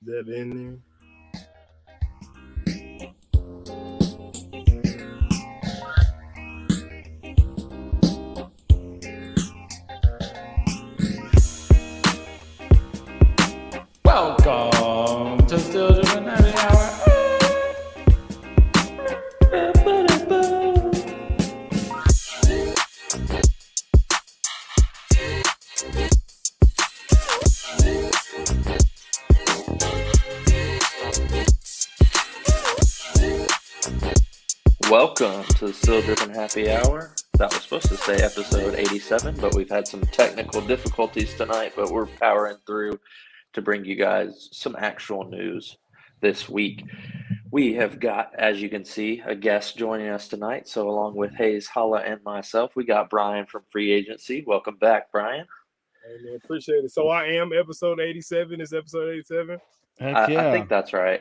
That in there. Welcome to Still Dripping Happy Hour. Welcome to the Still Dripping Happy Hour. That was supposed to say episode 87, but we've had some technical difficulties tonight, but we're powering through to bring you guys some actual news this week. We have got, as you can see, a guest joining us tonight. So along with Hayes, Holla, and myself, we got Brian from Free Agency. Welcome back, Brian. Hey, man, appreciate it. So I am episode 87. Is episode 87? I think that's right.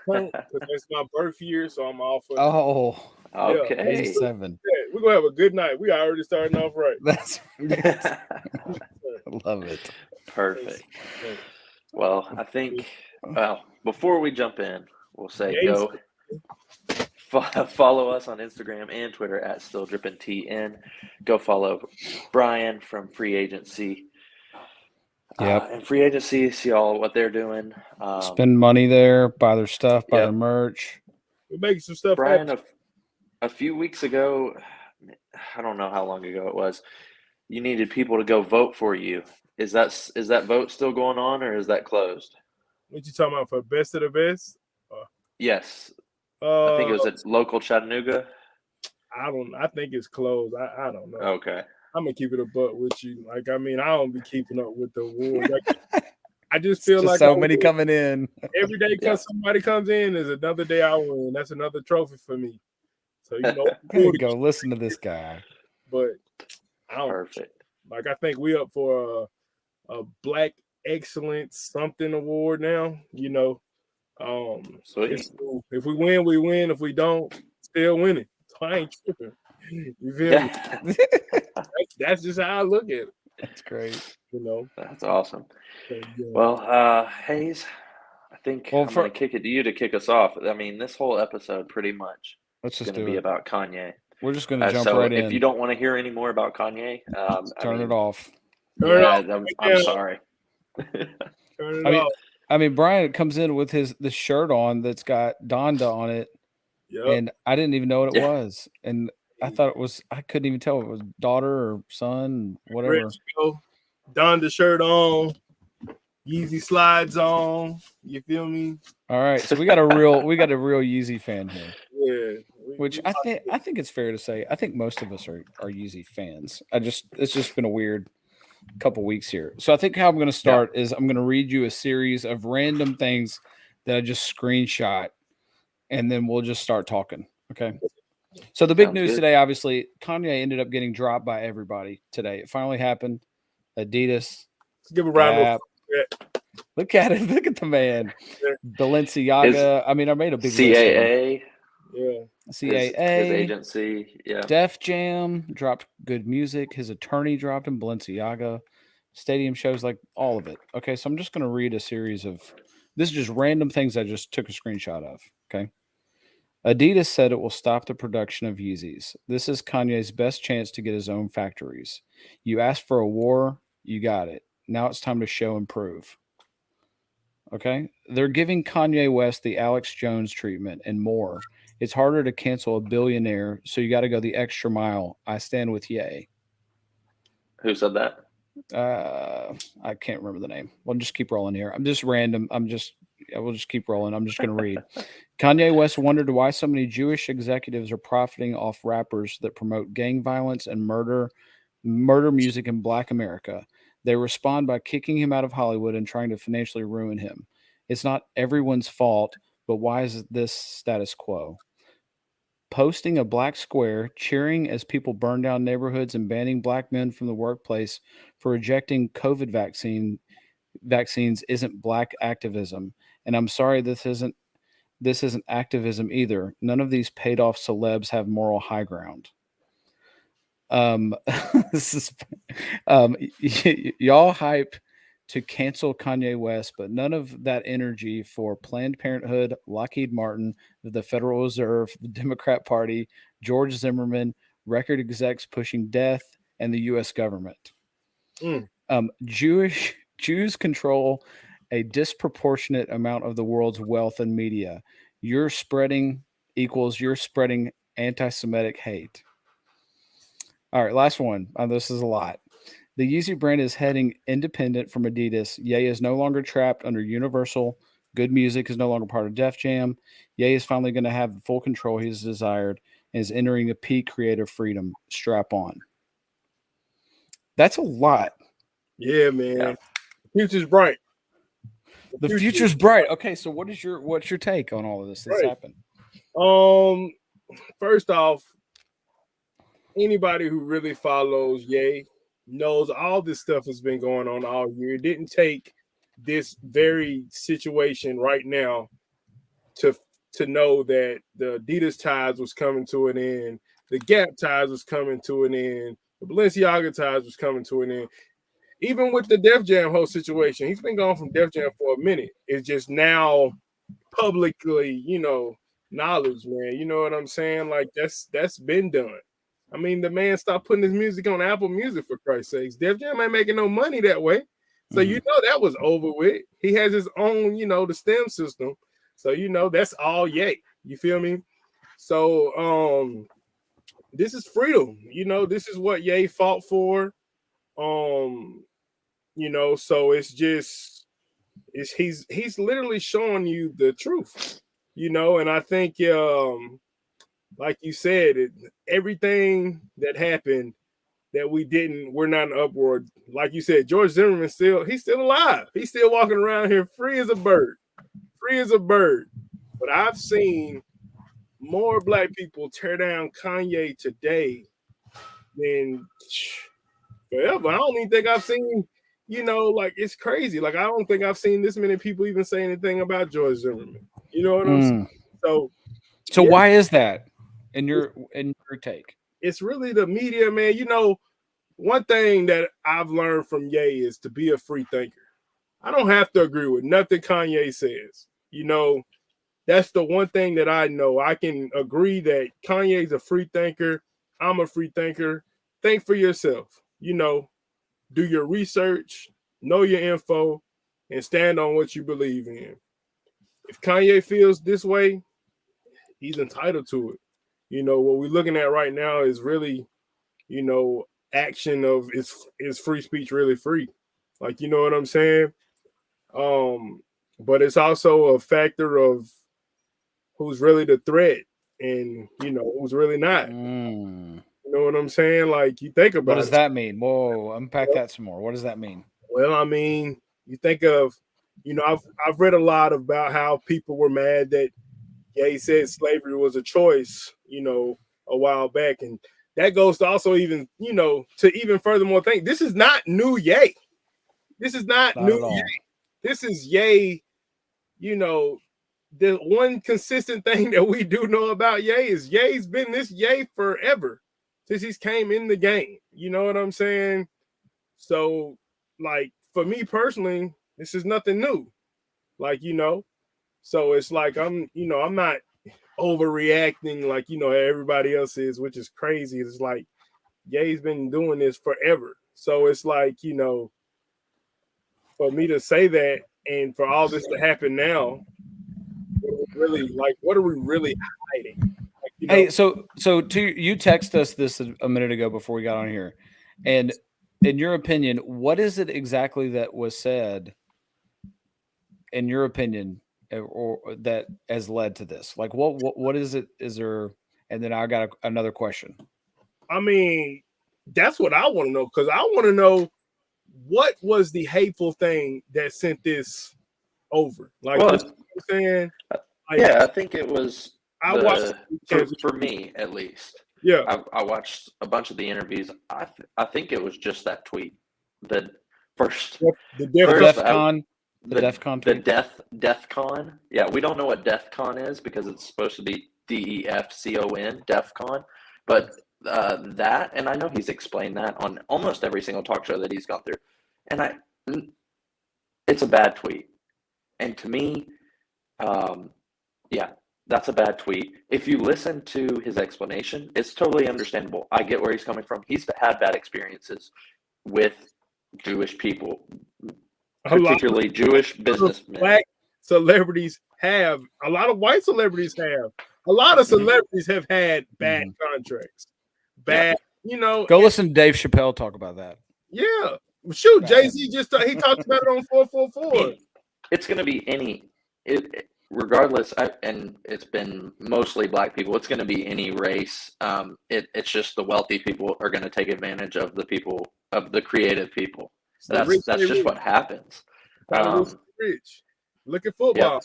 Because it's my birth year, so I'm off. Oh, Okay. 87. We're going to have a good night. We already starting off right. That's I love it. Perfect. Well, I think, before we jump in, we'll say Yes. go follow us on Instagram and Twitter at StillDrippingTN. Go follow Brian from Free Agency. Yep. And Free Agency, see all what they're doing. Spend money there, buy their stuff, buy Yep. their merch. We're making some stuff Brian, happen. a few weeks ago, I don't know how long ago it was, you needed people to go vote for you. Is that vote still going on, or is that closed? What you talking about for best of the best? Yes. I think it was Uh, at local Chattanooga. I think it's closed. I don't know. Okay. I'm gonna keep it a buck with you. Like, I mean, I don't be keeping up with the awards. Like, I just feel Just like so I many win. coming in. Every day Yeah. somebody comes in is another day I win. That's another trophy for me. So There you go. Listen to this guy. But I don't Perfect. like. I think we up for a Black Excellence something award now. Sweet. It's cool. If we win, we win. If we don't, still winning. So I ain't tripping. You feel me? Yeah. That's just how I look at it. That's great. That's awesome. So, yeah. Well, Hayes, I think Well, I'm going to kick it to you to kick us off. I mean, this whole episode pretty much Let's is just going to do be it. about Kanye. We're just going to jump So right if in. you don't want to hear any more about Kanye, Turn it off. Turn it yeah, off. I'm sorry. Turn it I mean, off. I mean, Brian comes in with this shirt on that's got Donda on it, Yep. and I didn't even know what it Yeah. was, and I thought it was. I couldn't even tell if it was daughter or son, whatever. Ready to go. Don the shirt on. Yeezy slides on. You feel me? All right, so we got a real Yeezy fan here. Yeah. Which I think it's fair to say. I think most of us are Yeezy fans. It's just been a weird couple weeks here. So I think how I'm going to start is I'm going to read you a series of random things that I just screenshot, and then we'll just start talking. Okay. So the big Sounds news good. today, obviously, Kanye ended up getting dropped by everybody today. It finally happened. Adidas. Let's give a round of Gap. Look at it. Look at the man. Balenciaga. I mean, I made a big list of them. CAA, yeah. his CAA. agency. Yeah. Def Jam dropped good music. His attorney dropped him. Balenciaga. Stadium shows, like all of it. Okay, so I'm just going to read a series of. This is just random things I just took a screenshot of. Okay. Adidas said it will stop the production of Yeezys. This is Kanye's best chance to get his own factories. You asked for a war, you got it. Now it's time to show and prove. Okay? They're giving Kanye West the Alex Jones treatment and more. It's harder to cancel a billionaire, so you got to go the extra mile. I stand with Ye. Who said that? I can't remember the name. We'll just keep rolling here. I'm just random. We'll just keep rolling. I'm just going to read. Kanye West wondered why so many Jewish executives are profiting off rappers that promote gang violence and murder music in Black America. They respond by kicking him out of Hollywood and trying to financially ruin him. It's not everyone's fault, but why is this status quo? Posting a black square, cheering as people burn down neighborhoods and banning Black men from the workplace for rejecting COVID vaccines isn't Black activism. And I'm sorry, this isn't activism either. None of these paid off celebs have moral high ground. This is y'all hype to cancel Kanye West, but none of that energy for Planned Parenthood, Lockheed Martin, the Federal Reserve, the Democrat Party, George Zimmerman, record execs pushing death, and the U.S. government. Mm. Jews control a disproportionate amount of the world's wealth and media. You're spreading anti-Semitic hate. All right, last one. This is a lot. The Yeezy brand is heading independent from Adidas. Ye is no longer trapped under Universal. Good Music is no longer part of Def Jam. Ye is finally going to have the full control he's desired and is entering a peak creative freedom. Strap on. That's a lot. Yeah, man. Yeah. The future's bright. The future's bright. Okay, so what's your take on all of this that's Right. happened? First off, anybody who really follows Ye knows all this stuff has been going on all year. It didn't take this very situation right now to know that the Adidas ties was coming to an end, the Gap ties was coming to an end, the Balenciaga ties was coming to an end. Even with the Def Jam whole situation, he's been gone from Def Jam for a minute. It's just now publicly, knowledge, man. You know what I'm saying? Like that's been done. I mean, the man stopped putting his music on Apple Music, for Christ's sakes. Def Jam ain't making no money that way. So that was over with. He has his own, the STEM system. So that's all Ye. You feel me? So this is freedom. This is what Ye fought for. So it's just he's literally showing you the truth. And I think like you said, everything that happened that we're not an upward. Like you said, George Zimmerman he's still alive. He's still walking around here free as a bird. But I've seen more black people tear down Kanye today than forever. I don't even think I've seen, it's crazy. Like, I don't think I've seen this many people even say anything about George Zimmerman. You know what I'm saying? So yeah. Why is that in your take? It's really the media, man. One thing that I've learned from Ye is to be a free thinker. I don't have to agree with nothing Kanye says. That's the one thing that I know. I can agree that Kanye's a free thinker. I'm a free thinker. Think for yourself. Do your research, know your info, and stand on what you believe in. If Kanye feels this way, he's entitled to it. What we're looking at right now is really, action of is free speech really free? Like, you know what I'm saying? But it's also a factor of who's really the threat and, who's really not. You know what I'm saying? Like, you think about what does that mean? Whoa, unpack that some more. What does that mean? Well, I mean, you think of, I've read a lot about how people were mad that Ye said slavery was a choice, a while back. And that goes to also even, to even furthermore think this is not new Ye. This is not new Ye. This is Ye, the one consistent thing that we do know about Ye is Ye's been this Ye forever since he's came in the game. You know what I'm saying? So, like, for me personally, this is nothing new. Like, so it's like I'm not overreacting like, everybody else is, which is crazy. It's like Ye's been doing this forever. So it's like, for me to say that and for all this to happen now, what are we really hiding? Like, Hey, so you text us this a minute ago before we got on here, and in your opinion, what is it exactly that was said, in your opinion, or that has led to this? Like, what is it? Is there? And then I got another question. I mean, that's what I want to know, because I want to know what was the hateful thing that sent this over. Like, you know what I'm saying? Like, yeah, I think it was. I watched for me at least. Yeah, I watched a bunch of the interviews. I think it was just that tweet. The first, the DEFCON, the DEFCON tweet. The DEFCON. Yeah, we don't know what DEFCON is because it's supposed to be DEFCON, DEFCON. But that, and I know he's explained that on almost every single talk show that he's gone through. And it's a bad tweet. And to me, yeah, that's a bad tweet. If you listen to his explanation, it's totally understandable. I get where he's coming from. He's had bad experiences with Jewish people, particularly Jewish businessmen. Black celebrities have, a lot of white celebrities have, a lot of celebrities have had bad contracts. Bad, you know. Go listen to Dave Chappelle talk about that. Yeah. Shoot, Jay-Z he talked about it on 444. It's going to be regardless, and it's been mostly black people. It's going to be any race. It's just the wealthy people are going to take advantage of the people, of the creative people. That's just what happens. Rich. Look at football. Yep.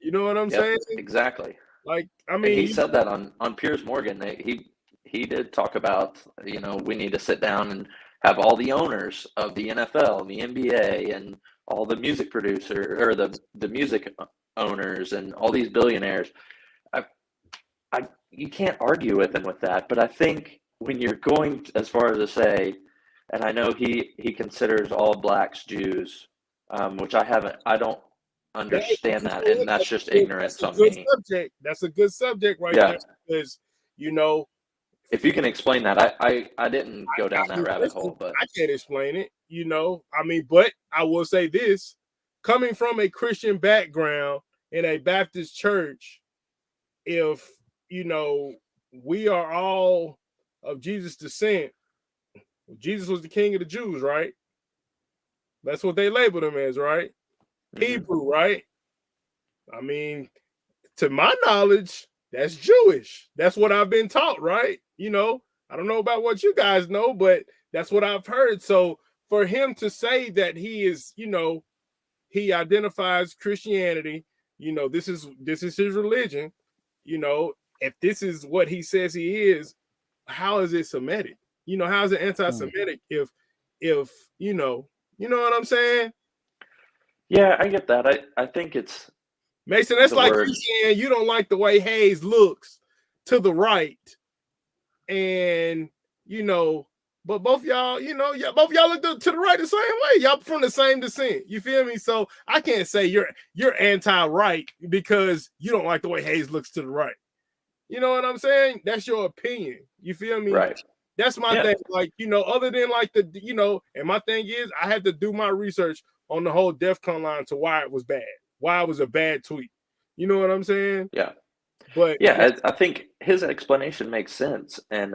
You know what I'm saying? Exactly. Like, I mean, and he said that on Piers Morgan. He did talk about, you know, we need to sit down and have all the owners of the NFL and the NBA and all the music producer or the music owners and all these billionaires. You can't argue with him with that. But I think when you're going as far as to say, and I know he considers all blacks Jews, which I don't understand that, and that's just ignorance on me. That's a good subject right there, because, you know, if you can explain that, I didn't go down that rabbit hole, but I can't explain it, you know. I mean, but I will say this: coming from a Christian background in a Baptist church, if, you know, we are all of Jesus' descent, Jesus was the king of the Jews, right? That's what they labeled him as, right? Hebrew, right? I mean, to my knowledge, that's Jewish. That's what I've been taught, right? You know, I don't know about what you guys know, but that's what I've heard. So for him to say that he is, you know, he identifies Christianity, you know, this is his religion, you know, if this is what he says he is, how is it Semitic? You know, how is it anti-Semitic if you know what I'm saying? Yeah, I get that. I think it's Mason, that's like you saying you don't like the way Hayes looks to the right, and you know, but both y'all, you know, both y'all look to the right the same way. Y'all from the same descent. You feel me? So I can't say you're anti-right because you don't like the way Hayes looks to the right. You know what I'm saying? That's your opinion. You feel me? Right. That's my thing. Like, you know, other than like the, you know, and my thing is I had to do my research on the whole DEFCON line to why it was bad, why it was a bad tweet. You know what I'm saying? Yeah. But yeah, I think his explanation makes sense. And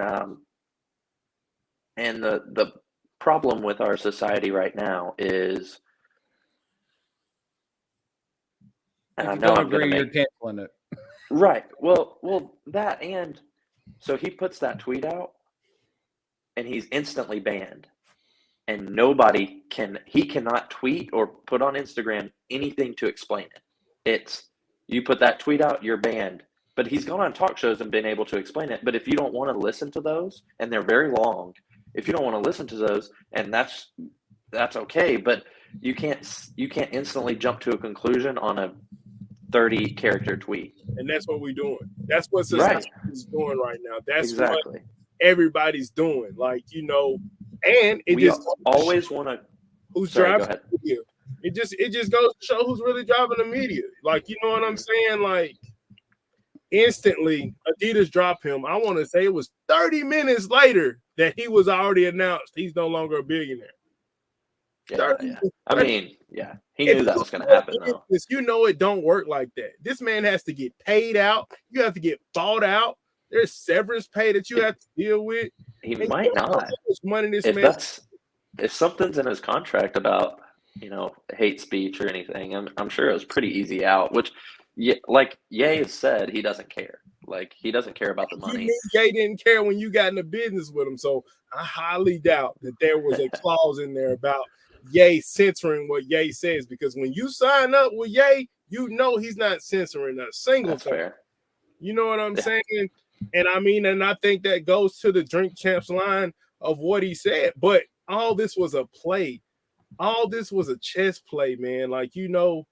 the problem with our society right now is, and I know I'm going to you're canceling it. Right. Well, that, and so he puts that tweet out and he's instantly banned. And he cannot tweet or put on Instagram anything to explain it. It's, you put that tweet out, you're banned. But he's gone on talk shows and been able to explain it. But if you don't want to listen to those, and they're very long, if you don't want to listen to those, and that's okay, but you can't instantly jump to a conclusion on a 30-character tweet. And that's what we're doing. That's what society is doing right now. That's exactly what everybody's doing. Like, you know, and it we just always want to. Who's driving the media? It just goes to show who's really driving the media. Like, you know what I'm saying? Like, instantly, Adidas dropped him. I want to say it was 30 minutes later that he was already announced he's no longer a billionaire. Yeah. I mean, yeah, he knew that was going to happen, though. You know, it don't work like that. This man has to get paid out. You have to get bought out. There's severance pay that you have to deal with. He might not. Money this man. If something's in his contract about, you know, hate speech or anything, I'm sure it was pretty easy out. Which, like Ye has said, he doesn't care. Like, he doesn't care about the money. Ye didn't care when you got into business with him, so I highly doubt that there was a clause in there about Ye censoring what Ye says, because when you sign up with Ye, you know he's not censoring a single thing. Fair. You know what I'm saying? And I mean, and I think that goes to the Drink Champs line of what he said. But all this was a play. All this was a chess play, man. Like, you know,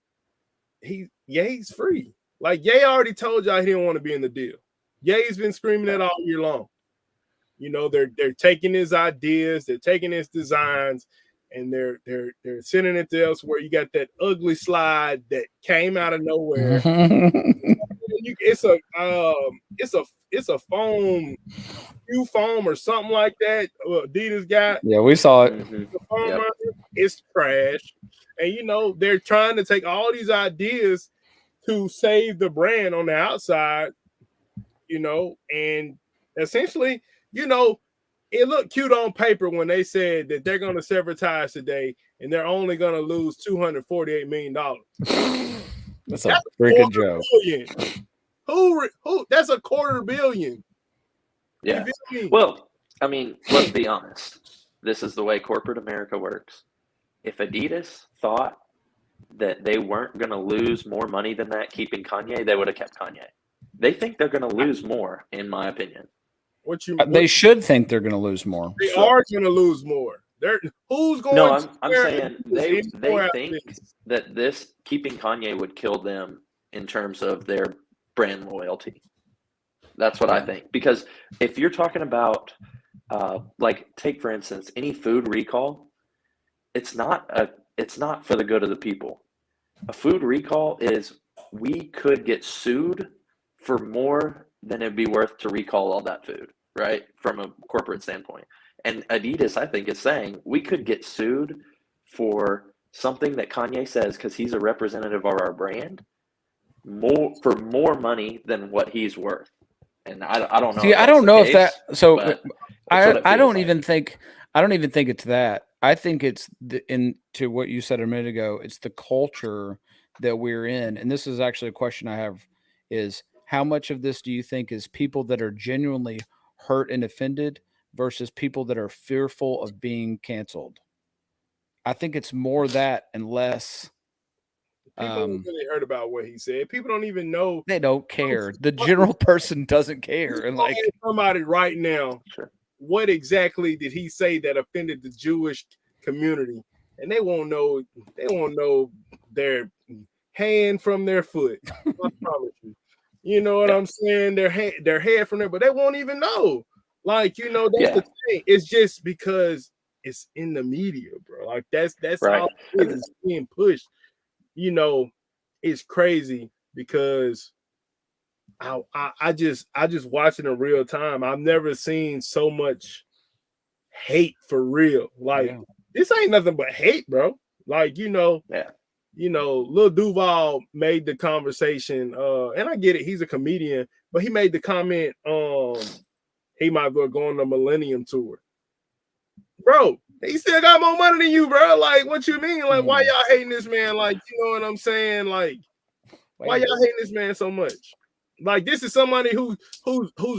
Ye's free. Like, Ye already told y'all he didn't want to be in the deal. Ye's been screaming it all year long. You know, they're taking his ideas, they're taking his designs, and they're sending it to elsewhere. You got that ugly slide that came out of nowhere. It's a foam, foam or something like that. Adidas got. Yeah, we saw it. Yep. It's trash, and they're trying to take all these ideas to save the brand on the outside, and essentially, it looked cute on paper when they said that they're going to sever ties today and they're only going to lose $248 million. That's a freaking joke. Who? That's $250 million. Yeah. Well, I mean, let's be honest. This is the way corporate America works. If Adidas thought that they weren't going to lose more money than that keeping Kanye, they would have kept Kanye. They think they're going to lose more, in my opinion. They should think they're going to lose more. They are going to lose more. Who's going? No, I'm saying they think that this keeping Kanye would kill them in terms of their brand loyalty. That's what I think. Because if you're talking about, take for instance, any food recall, it's not for the good of the people. A food recall is we could get sued for more than it'd be worth to recall all that food, right? From a corporate standpoint. And Adidas, I think, is saying we could get sued for something that Kanye says because he's a representative of our brand for more money than what he's worth. And I don't know. See, I don't know if that. So I don't like. even think it's that. I think it's to what you said a minute ago. It's the culture that we're in, and this is actually a question I have: is how much of this do you think is people that are genuinely hurt and offended versus people that are fearful of being canceled? I think it's more that and less. People don't really heard about what he said. People don't even know. They don't care. The general person doesn't care. And like somebody right now, what exactly did he say that offended the Jewish community? And they won't know. They won't know their hand from their foot. I promise you. You know what I'm saying? Their head from there, but they won't even know. Like, that's the thing. It's just because it's in the media, bro. Like that's right. how it's being pushed. It's crazy because I just watch it in real time. I've never seen so much hate for real. Like this ain't nothing but hate, bro. Like, Lil Duval made the conversation, and I get it, he's a comedian, but he made the comment, he might go on the Millennium Tour. Bro, he still got more money than you, bro. Like, what you mean? Like, why y'all hating this man? Like, you know what I'm saying? Like, why y'all hating this man so much? Like, this is somebody who's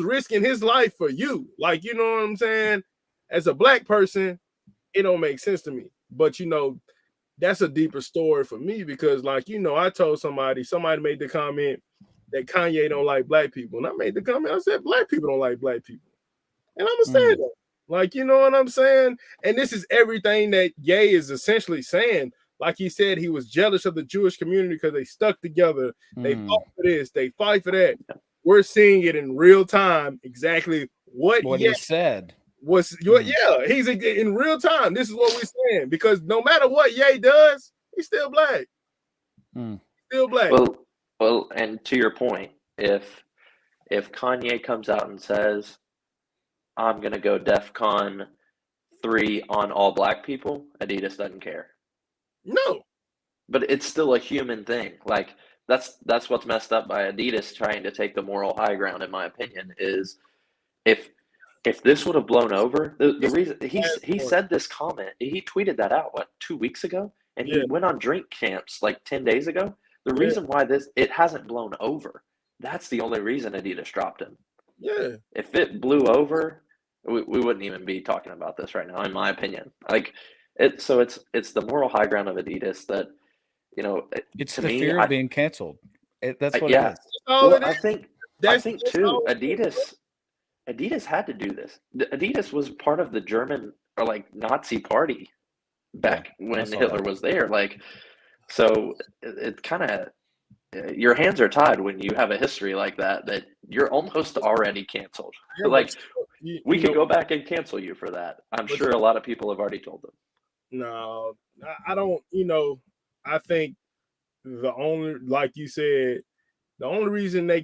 risking his life for you. Like, you know what I'm saying? As a black person, it don't make sense to me. But that's a deeper story for me because, like, I told somebody made the comment that Kanye don't like black people. And I made the comment, I said, black people don't like black people. And I'm going to say that. Like, you know what I'm saying? And this is everything that Ye is essentially saying. Like he said, he was jealous of the Jewish community because they stuck together. They fought for this. They fight for that. We're seeing it in real time exactly what he said. He's in real time. This is what we're saying because no matter what Ye does, he's still black. Still black. Well, and to your point, if Kanye comes out and says, I'm going to go DEFCON 3 on all black people, Adidas doesn't care. No. But it's still a human thing. Like, that's what's messed up by Adidas trying to take the moral high ground, in my opinion, is if this would have blown over, the reason he said this comment, he tweeted that out, 2 weeks ago? And he went on drink camps like 10 days ago. The reason why it hasn't blown over, that's the only reason Adidas dropped him. Yeah. If it blew over, we wouldn't even be talking about this right now, in my opinion. Like, it's the moral high ground of Adidas that, it's the fear of being canceled. That's what it is. Well, I think too, Adidas had to do this. Adidas was part of the German or like Nazi party back when Hitler was there. Like, so it kind of, your hands are tied when you have a history like that you're almost already canceled. Like, we could go back and cancel you for that. I'm sure a lot of people have already told them. No, I don't. I think the only, like you said, the only reason they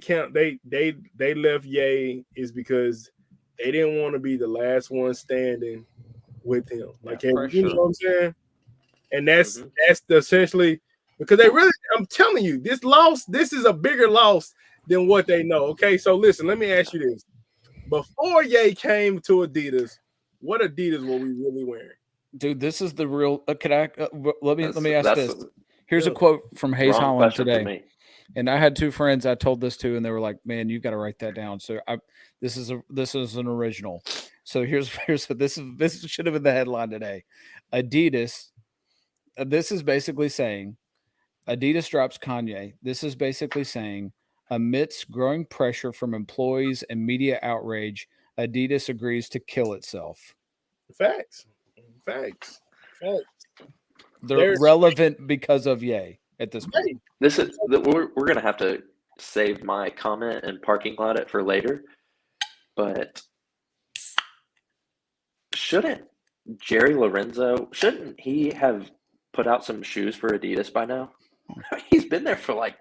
left Ye is because they didn't want to be the last one standing with him. Like, you pressure. know what I'm saying? And that's Mhm. essentially because they really. I'm telling you, this loss. This is a bigger loss than what they know. Okay, so listen. Let me ask you this: before Ye came to Adidas, what Adidas were we really wearing? Dude, this is the real. Can I? Let me ask That's this. Here's a Yeah. quote from Hayes wrong Holland question for today. me. And I had two friends I told this to, and they were like, "Man, you got to write that down." So this is an original. So here's what this should have been the headline today. Adidas. This is basically saying Adidas drops Kanye. This is basically saying amidst growing pressure from employees and media outrage, Adidas agrees to kill itself. Facts. Facts. They're There's relevant because of Ye at this point. We're gonna have to save my comment and parking lot it for later, but shouldn't shouldn't he have put out some shoes for Adidas by now? He's been there for like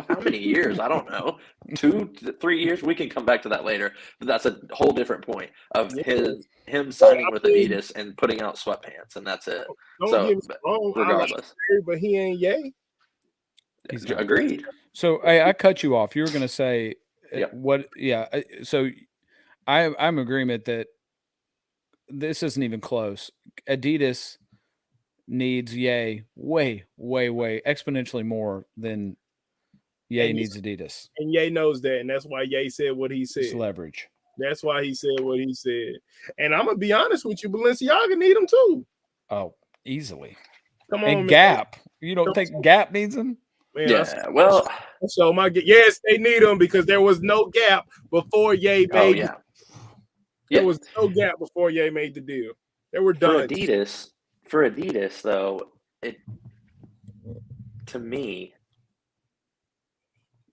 how many years? I don't know. 2 to 3 years. We can come back to that later. But that's a whole different point of him signing with Adidas and putting out sweatpants, and that's it. Don't get me wrong. Regardless, I like but he ain't Ye. He's not. agreed. So I cut you off. You were going to say Yep. what? Yeah. So I'm in agreement that this isn't even close. Adidas needs Ye way exponentially more than Ye And needs Adidas. And Ye knows that, and that's why Ye said what he said. It's leverage. That's why he said what he said. And I'm gonna be honest with you, Balenciaga need him too. Oh, easily. Come on, And man. Gap. You don't think Gap needs him? Man, Yeah. Well. So yes, they need him because there was no gap before Ye made. Oh yeah. There was no gap before Ye made the deal. They were done. For Adidas, though, to me,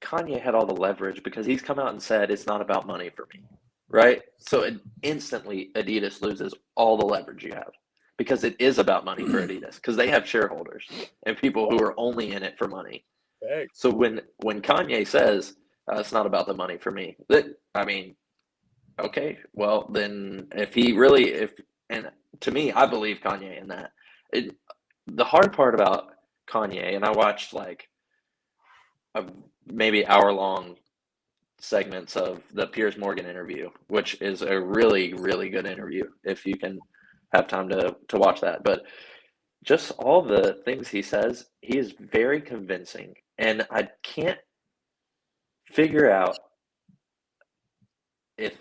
Kanye had all the leverage because he's come out and said it's not about money for me, right? So instantly Adidas loses all the leverage you have because it is about money for Adidas because they have shareholders and people who are only in it for money. Thanks. So when Kanye says it's not about the money for me, okay, well then and to me, I believe Kanye in that. The hard part about Kanye, and I watched like maybe hour-long segments of the Piers Morgan interview, which is a really, really good interview if you can have time to watch that. But just all the things he says, he is very convincing. And I can't figure out if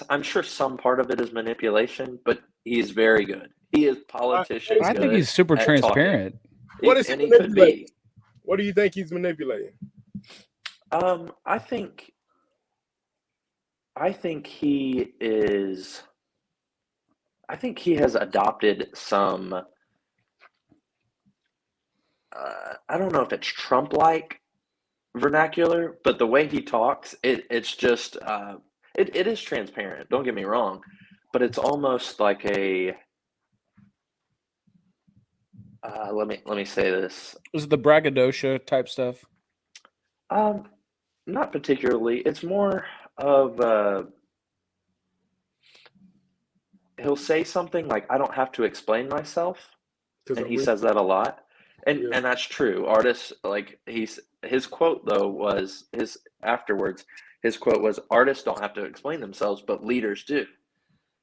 I'm sure some part of it is manipulation, but he's very good. He is politician. I think he's super transparent. What is he manipulating? What do you think he's manipulating? I think he is. I think he has adopted some. I don't know if it's Trump-like vernacular, but the way he talks, it's just it is transparent. Don't get me wrong, but it's almost like a. Let me say this. Was it the braggadocio type stuff? Not particularly. It's more of he'll say something like, "I don't have to explain myself," and he says that a lot, and that's true. Artists like his quote though was his quote was, "Artists don't have to explain themselves, but leaders do."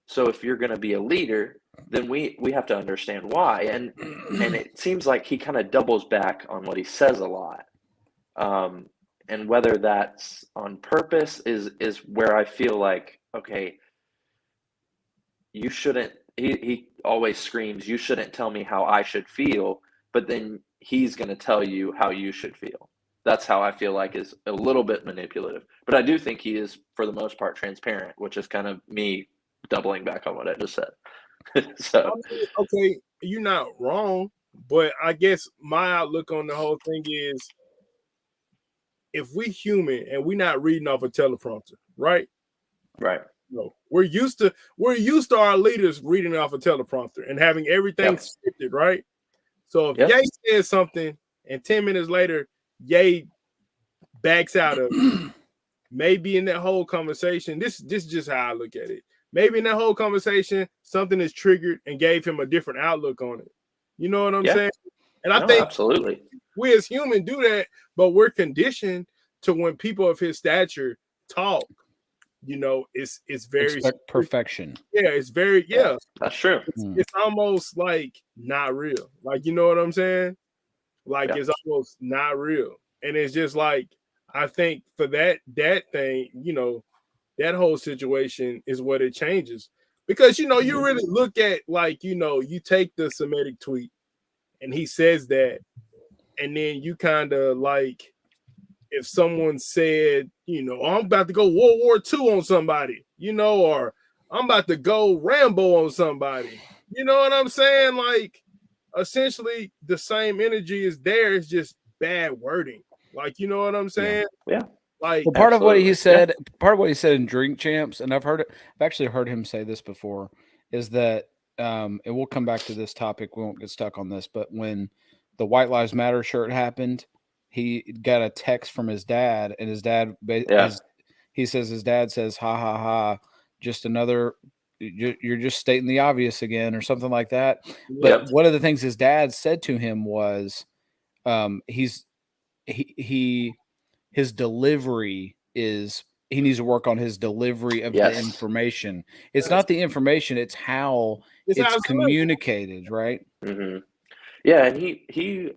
So if you're going to be a leader, then we have to understand why. And it seems like he kind of doubles back on what he says a lot. And whether that's on purpose is where I feel like, okay, you shouldn't, he always screams, "You shouldn't tell me how I should feel," but then he's going to tell you how you should feel. That's how I feel like is a little bit manipulative. But I do think he is, for the most part, transparent, which is kind of me doubling back on what I just said. So okay, you're not wrong, but I guess my outlook on the whole thing is, if we human and we're not reading off a teleprompter, right? Right. No, we're used to our leaders reading off a teleprompter and having everything Yep. scripted, right? So if Yep. Ye says something and 10 minutes later Ye backs out of it, maybe in that whole conversation, this is just how I look at it. Maybe in that whole conversation, something is triggered and gave him a different outlook on it. You know what I'm Yeah. saying? And I No, think absolutely. we as humans do that, but we're conditioned to when people of his stature talk, you know, it's very Expect perfection. yeah, it's very yeah. That's true. It's almost like not real. Like, you know what I'm saying? Like Yeah. it's almost not real. And it's just like I think for that thing, you know, that whole situation is what it changes. Because you know, you really look at like, you know, you take the Semitic tweet and he says that, and then you kind of like if someone said, you know, I'm about to go World War II on somebody, you know, or I'm about to go Rambo on somebody. You know what I'm saying? Like, essentially, the same energy is there. It's just bad wording. Like, you know what I'm saying? Yeah. Like, Well, part of what he Absolutely. said, part of what he said in Drink Champs, and I've actually heard him say this before, is that, and we'll come back to this topic. We won't get stuck on this, but when the White Lives Matter shirt happened, he got a text from his dad, and his dad, Yeah. he says his dad says, "Ha ha ha, just another." You're just stating the obvious again, or something like that. But Yep. one of the things his dad said to him was, his delivery is he needs to work on his delivery of the Yes. information. It's not the information, it's how It's how it's it's delivered. communicated, right? Yeah, and he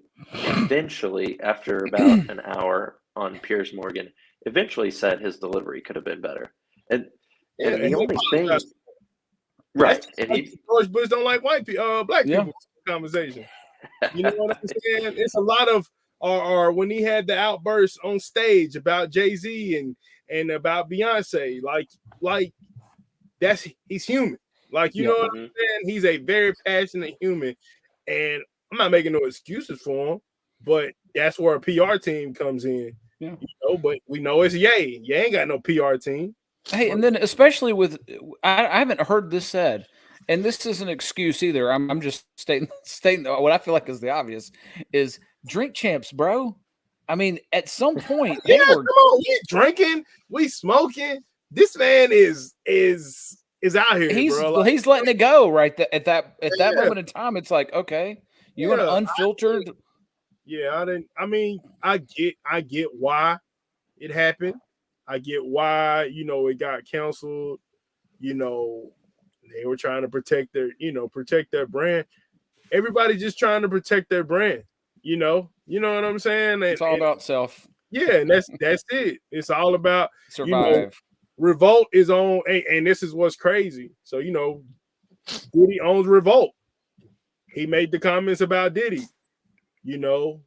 eventually, after about an hour on Piers Morgan, eventually said his delivery could have been better. And Yeah, and the and only he thing, apologized. right? That's And like he, George Bush don't like black Yeah. people conversation. You know what I'm saying? It's a lot of or when he had the outburst on stage about Jay-Z and about Beyonce, like that's he's human. Like, you Yeah. know what I'm saying? He's a very passionate human. And I'm not making no excuses for him, but that's where a PR team comes in. Yeah. You know, but we know it's Ye. Ye ain't got no PR team. Hey, and then especially with I haven't heard this said, and this isn't an excuse either. I'm just stating what I feel like is the obvious is Drink Champs, bro. I mean, at some point they Yeah, were come on, we drinking, we smoking. This man is out here, bro. Like, he's letting it go right at that Yeah. moment in time. It's like, okay, you an Yeah, unfiltered. I mean, I get why it happened. I get why, you know, it got canceled. You know, they were trying to protect their brand. Everybody just trying to protect their brand. You know what I'm saying? It's all about self. Yeah, and that's it. It's all about survive. Revolt is on, and this is what's crazy. So, you know, Diddy owns Revolt. He made the comments about Diddy. You know,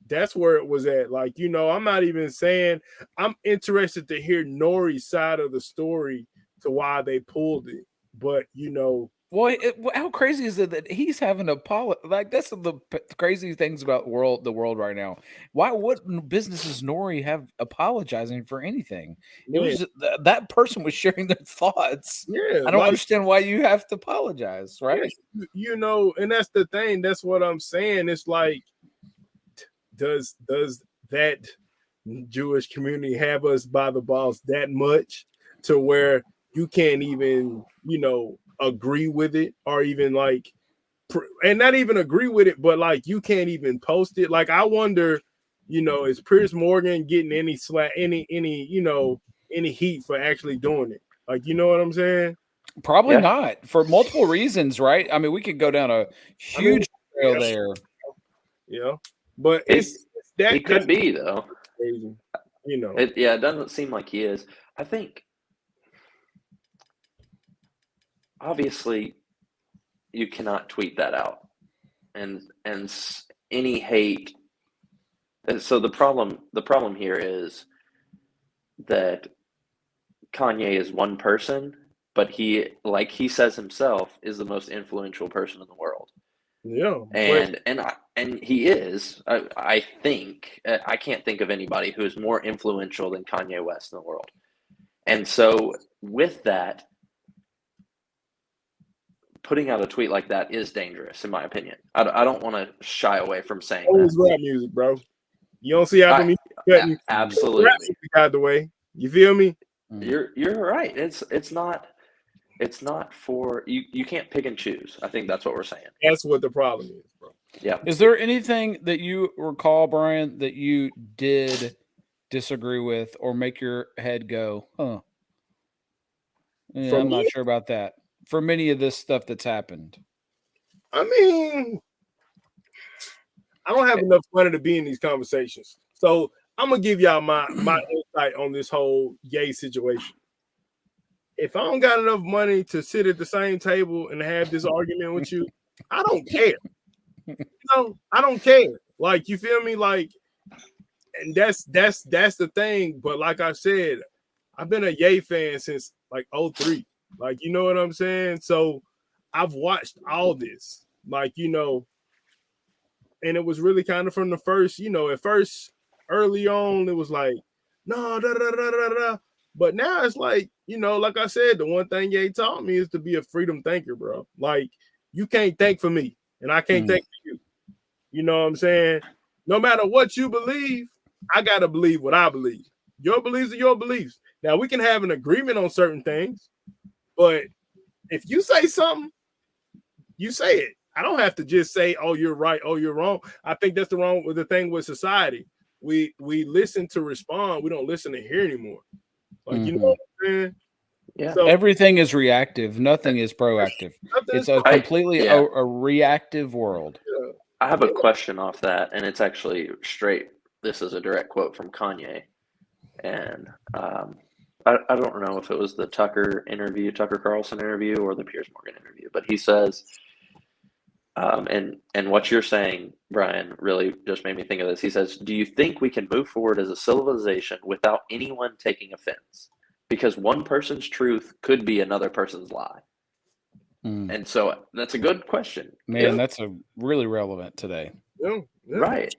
that's where it was at. Like, you know, I'm not even saying I'm interested to hear Nori's side of the story to why they pulled it. But, you know, Well, how crazy is it that he's having a like that's the crazy things about the world right now. What business does Nori have apologizing for anything? It was that person was sharing their thoughts. Yeah, I don't understand why you have to apologize, right? You know, and that's the thing. That's what I'm saying. It's like, does that Jewish community have us by the balls that much to where you can't even, you know, agree with it, or even like, and not even agree with it, but like you can't even post it. Like, I wonder, you know, is Piers Morgan getting any slack, any you know, any heat for actually doing it? Like, you know what I'm saying? Probably not, for multiple reasons, right? I mean, we could go down a huge trail there. Yeah, but he could be though. Crazy. You know, it doesn't seem like he is. I think obviously you cannot tweet that out, and any hate. And so the problem here is that Kanye is one person, but he, like he says himself, is the most influential person in the world. Yeah, and he is. I think I can't think of anybody who is more influential than Kanye West in the world. And so with that, putting out a tweet like that is dangerous, in my opinion. I don't want to shy away from saying Always that. rap music, bro. You don't see how the music cutting Absolutely. rap music out the way. You feel me? You're right. It's not for you can't pick and choose. I think that's what we're saying. That's what the problem is, bro. Yeah. Is there anything that you recall, Brian, that you did disagree with or make your head go, huh? Yeah, I'm not sure about that. For many of this stuff that's happened. I mean, I don't have enough money to be in these conversations. So I'm gonna give y'all my insight on this whole Ye situation. If I don't got enough money to sit at the same table and have this argument with you, I don't care. I don't care. Like, you feel me? Like, and that's the thing. But like I said, I've been a Ye fan since like 03. Like, you know what I'm saying? So I've watched all this. Like, and it was really kind of from the first, at first, early on, it was like, no, da da da da da. But now it's like, like I said, the one thing Ye taught me is to be a freedom thinker, bro. Like, you can't think for me, and I can't think for you. You know what I'm saying? No matter what you believe, I gotta believe what I believe. Your beliefs are your beliefs. Now, we can have an agreement on certain things, but if you say something, you say it. I don't have to just say, oh, you're right, oh, you're wrong. I think that's the thing with society. We listen to respond. We don't listen to hear anymore. Like, you know what I'm saying? Yeah. So, everything is reactive. Nothing is proactive. It's a completely a reactive world. I have a question off that, and it's actually straight. This is a direct quote from Kanye. And I don't know if it was the Tucker Carlson interview, or the Piers Morgan interview, but he says, and what you're saying, Brian, really just made me think of this. He says, do you think we can move forward as a civilization without anyone taking offense? Because one person's truth could be another person's lie. And so that's a good question. Man, that's a really relevant today. Yeah. Right.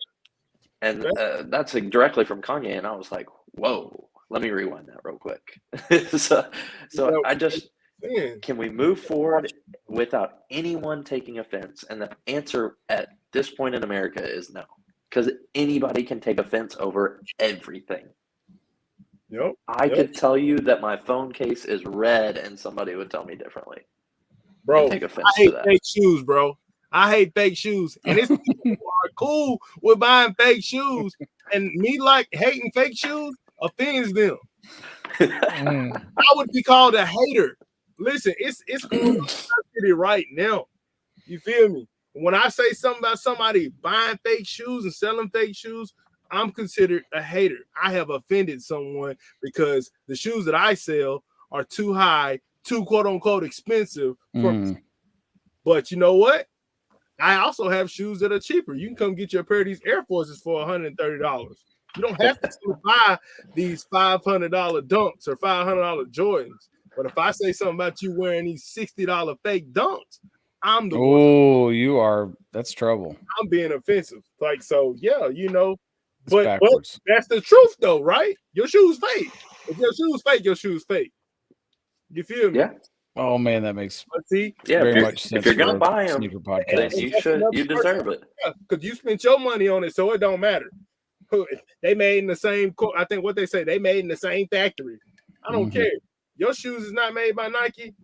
And that's directly from Kanye. And I was like, whoa, let me rewind that real quick. so I just, can we move forward without anyone taking offense? And the answer at this point in America is no, because anybody can take offense over everything. Yep. I could tell you that my phone case is red and somebody would tell me differently. Bro, take offense I hate to that. fake shoes, bro. I hate fake shoes. And it's people who are cool with buying fake shoes. And me hating fake shoes offends them. I would be called a hater. Listen, it's going on in the right now. You feel me? When I say something about somebody buying fake shoes and selling fake shoes, I'm considered a hater. I have offended someone because the shoes that I sell are too high, too quote unquote expensive. But you know what? I also have shoes that are cheaper. You can come get your pair of these Air Forces for $130. You don't have to buy these $500 Dunks or $500 Jordans. But if I say something about you wearing these $60 fake Dunks, I'm the one. Oh, you are. That's trouble. I'm being offensive. Like, so, yeah, But that's the truth, though, right? Your shoes fake. If your shoes fake, your shoes fake. You feel me? Yeah. Oh man, that makes very much sense. If you're gonna buy them, then you deserve it. Yeah, because you spent your money on it, so it don't matter. They made in the same. I think what they say, they made in the same factory. I don't care. Your shoes is not made by Nike.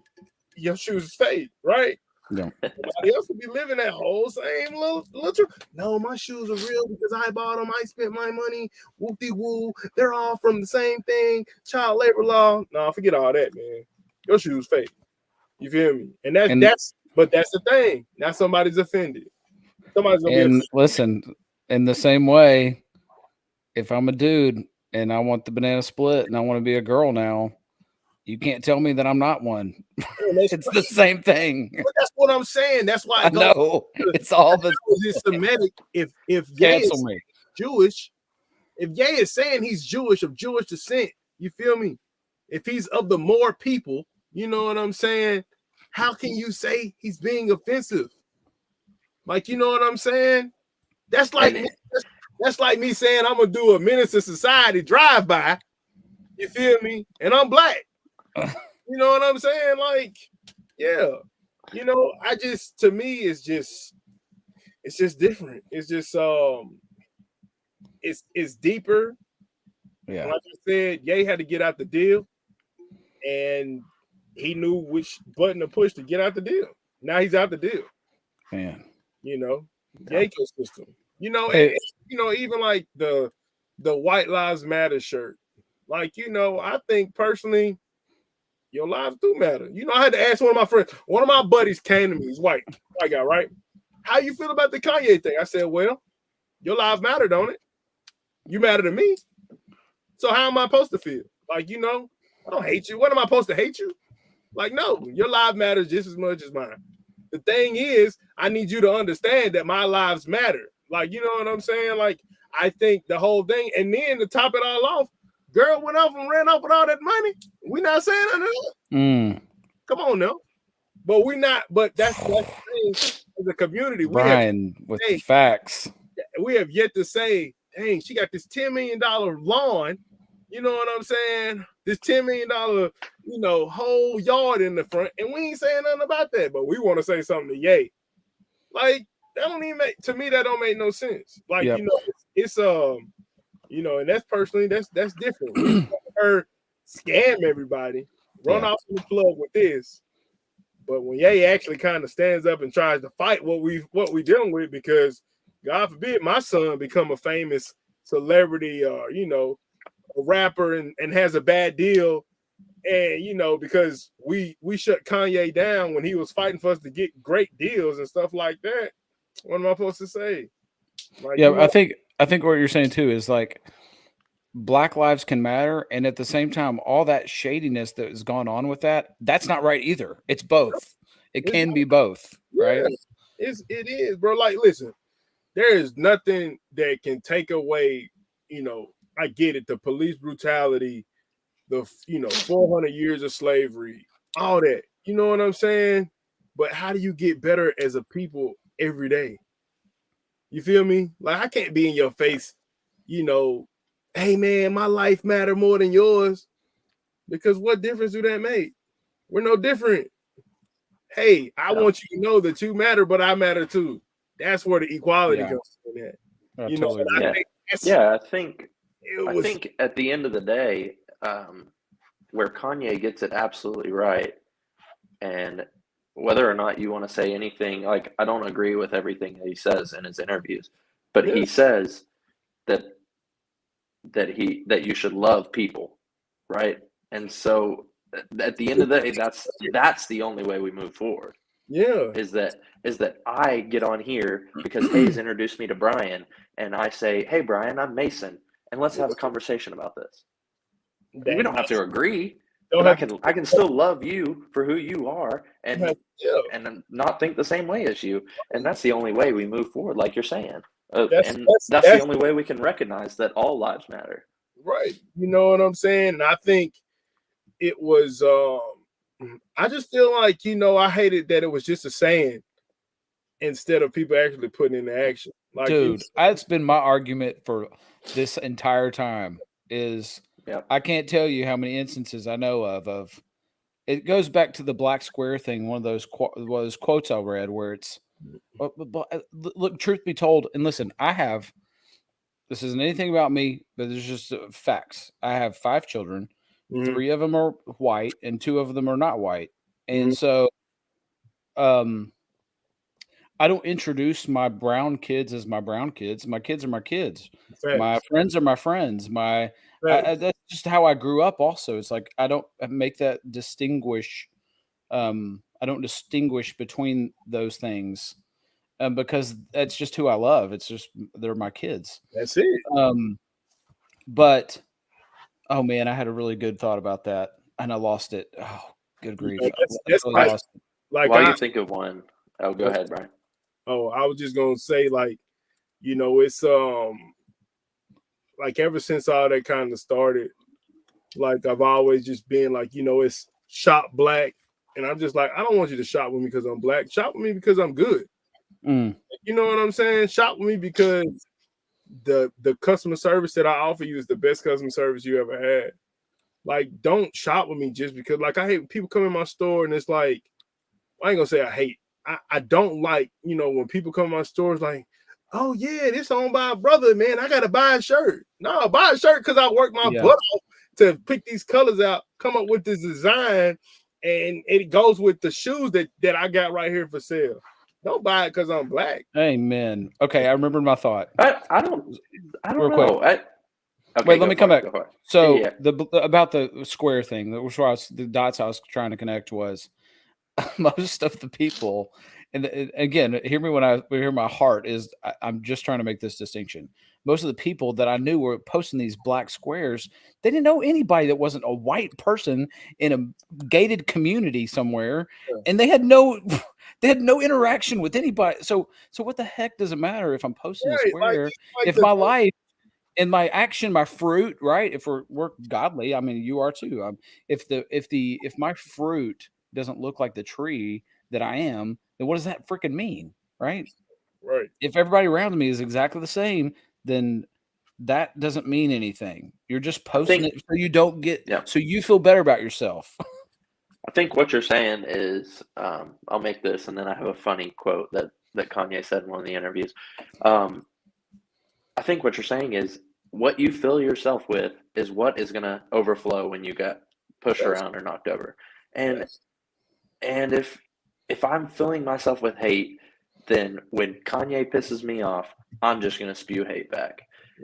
Your shoes is fake, right? Yeah. Everybody else would be living that whole same little. No, my shoes are real because I bought them. I spent my money. Whoop-de-woo. They're all from the same thing. Child labor law. No, forget all that, man. Your shoes fake. You feel me? And that's the thing. Now somebody's offended. Somebody's gonna be listen, in the same way, if I'm a dude and I want the banana split and I want to be a girl now, you can't tell me that I'm not one. It's the same thing. But that's what I'm saying. That's why I know it's all the Semitic. If Ye is Jewish, if Ye is saying he's Jewish of Jewish descent, you feel me? If he's of the more people, you know what I'm saying? How can you say he's being offensive? Like, you know what I'm saying? That's like me saying I'm gonna do a Menace to Society drive-by. You feel me? And I'm black. You know what I'm saying? Like, yeah. you know, to me, it's just different. It's just it's deeper. Yeah. Like I said, Ye had to get out the deal, and he knew which button to push to get out the deal. Now he's out the deal. Man. You know, Ye ecosystem. You know, Hey. and you know, even like the White Lives Matter shirt. Like, you know, I think personally, your lives do matter. You know, I had to ask one of my friends. One of my buddies came to me. He's white guy, right? How you feel about the Kanye thing? I said, well, your lives matter, don't it? You matter to me. So how am I supposed to feel? Like, you know, I don't hate you. What am I supposed to hate you? Like, no, your life matters just as much as mine. The thing is, I need you to understand that my lives matter. Like, you know what I'm saying? Like, I think the whole thing, and then to top it all off, girl went off and ran off with all that money. We not saying nothing. Come on now. But we not, but that's the thing as a community. Brian with the facts. We have yet to say, dang, she got this $10 million lawn. You know what I'm saying? This $10 million, you know, whole yard in the front, and we ain't saying nothing about that. But we want to say something to Ye. Like, that don't even make, to me, that don't make no sense. Like, you know, it's you know, and that's personally, that's different. We let her scam everybody, run off the plug with this. But when Ye actually kind of stands up and tries to fight what we dealing with, because God forbid my son become a famous celebrity or, you know, a rapper and has a bad deal, and you know, because we shut Kanye down when he was fighting for us to get great deals and stuff like that. What am I supposed to say? Like, yeah, you know, I think what you're saying too is like Black lives can matter, and at the same time, all that shadiness that has gone on with that's not right either. It's both. It can be both, right? Yeah, it is, bro. Like, listen, there is nothing that can take away, you know, I get it, the police brutality, the, you know, 400 years of slavery, all that. You know what I'm saying? But how do you get better as a people every day? You feel me? Like, I can't be in your face, you know, hey man, my life matter more than yours. Because what difference do that make? We're no different. Hey, I want you to know that you matter, but I matter too. That's where the equality comes in that. You know, I think at the end of the day, where Kanye gets it absolutely right, and whether or not you want to say anything, like, I don't agree with everything that he says in his interviews, but he says that you should love people, right? And so at the end of the day, that's the only way we move forward. Yeah. Is that I get on here because Hayes introduced me to Brian, and I say, hey Brian, I'm Mason, and let's have a conversation about this. We don't have to agree, but I can still love you for who you are and not think the same way as you. And that's the only way we move forward, like you're saying. That's the only way we can recognize that all lives matter. Right. You know what I'm saying? And I think it was I just feel like, you know, I hated that it was just a saying instead of people actually putting into action. Like, dude, that's been my argument for this entire time is I can't tell you how many instances I know of it goes back to the black square thing. One of those quotes I read where it's look, truth be told, and listen, this isn't anything about me, but it's just facts. I have 5 children. 3 of them are white and 2 of them are not white. And so I don't introduce my brown kids as my brown kids. My kids are my kids. Facts. My friends are my friends. That's just how I grew up also. It's like I don't make that distinguish. I don't distinguish between those things because that's just who I love. It's just they're my kids. That's it. But oh man, I had a really good thought about that and I lost it. Oh, good grief! That's really lost it. Like, while you think of one, oh, go ahead, Brian. Oh, I was just gonna say, like, you know, it's like ever since all that kind of started, like I've always just been like, you know, it's shop black, and I'm just like, I don't want you to shop with me because I'm black. Shop with me because I'm good. You know what I'm saying? Shop with me because the customer service that I offer you is the best customer service you ever had. Like, don't shop with me just because, like, I hate people come in my store and it's like, I ain't gonna say I hate. I don't like, you know, when people come to my stores like, oh yeah, this owned by a brother, man. I gotta buy a shirt. No, buy a shirt because I worked my butt off to pick these colors out, come up with this design, and it goes with the shoes that I got right here for sale. Don't buy it because I'm black. Amen. Okay, I remember my thought. I don't Real know. quick. Okay, wait, let me come back. So yeah. about the square thing, that was where the dots I was trying to connect was most of the people, and again, hear me when I hear my heart is I'm just trying to make this distinction. Most of the people that I knew were posting these black squares. They didn't know anybody that wasn't a white person in a gated community somewhere, and they had no interaction with anybody. So what the heck does it matter if I'm posting a square? If my life and my action, my fruit, right? If we're godly, I mean, you are too. If my fruit doesn't look like the tree that I am, then what does that freaking mean, right? Right. If everybody around me is exactly the same, then that doesn't mean anything. You're just posting it so you don't get, so you feel better about yourself. I think what you're saying is, I'll make this, and then I have a funny quote that Kanye said in one of the interviews. I think what you're saying is what you fill yourself with is what is going to overflow when you get pushed around or knocked over. And if I'm filling myself with hate, then when Kanye pisses me off, I'm just going to spew hate back.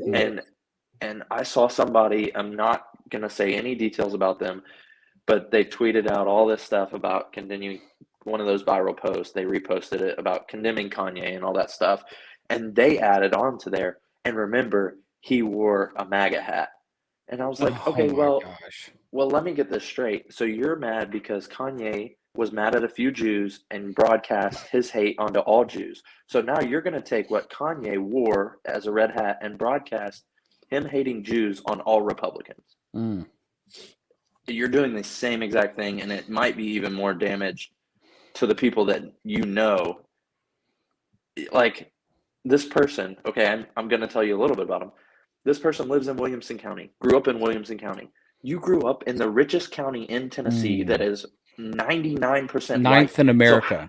And I saw somebody, I'm not going to say any details about them, but they tweeted out all this stuff about condemning one of those viral posts. They reposted it about condemning Kanye and all that stuff. And they added on to there, and remember, he wore a MAGA hat. And I was like, okay, well, let me get this straight. So you're mad because Kanye was mad at a few Jews and broadcast his hate onto all Jews. So now you're going to take what Kanye wore as a red hat and broadcast him hating Jews on all Republicans. You're doing the same exact thing, and it might be even more damage to the people that you know. Like this person, okay, I'm going to tell you a little bit about him. This person lives in Williamson County, grew up in Williamson County. You grew up in the richest county in Tennessee that is 99% ninth in America.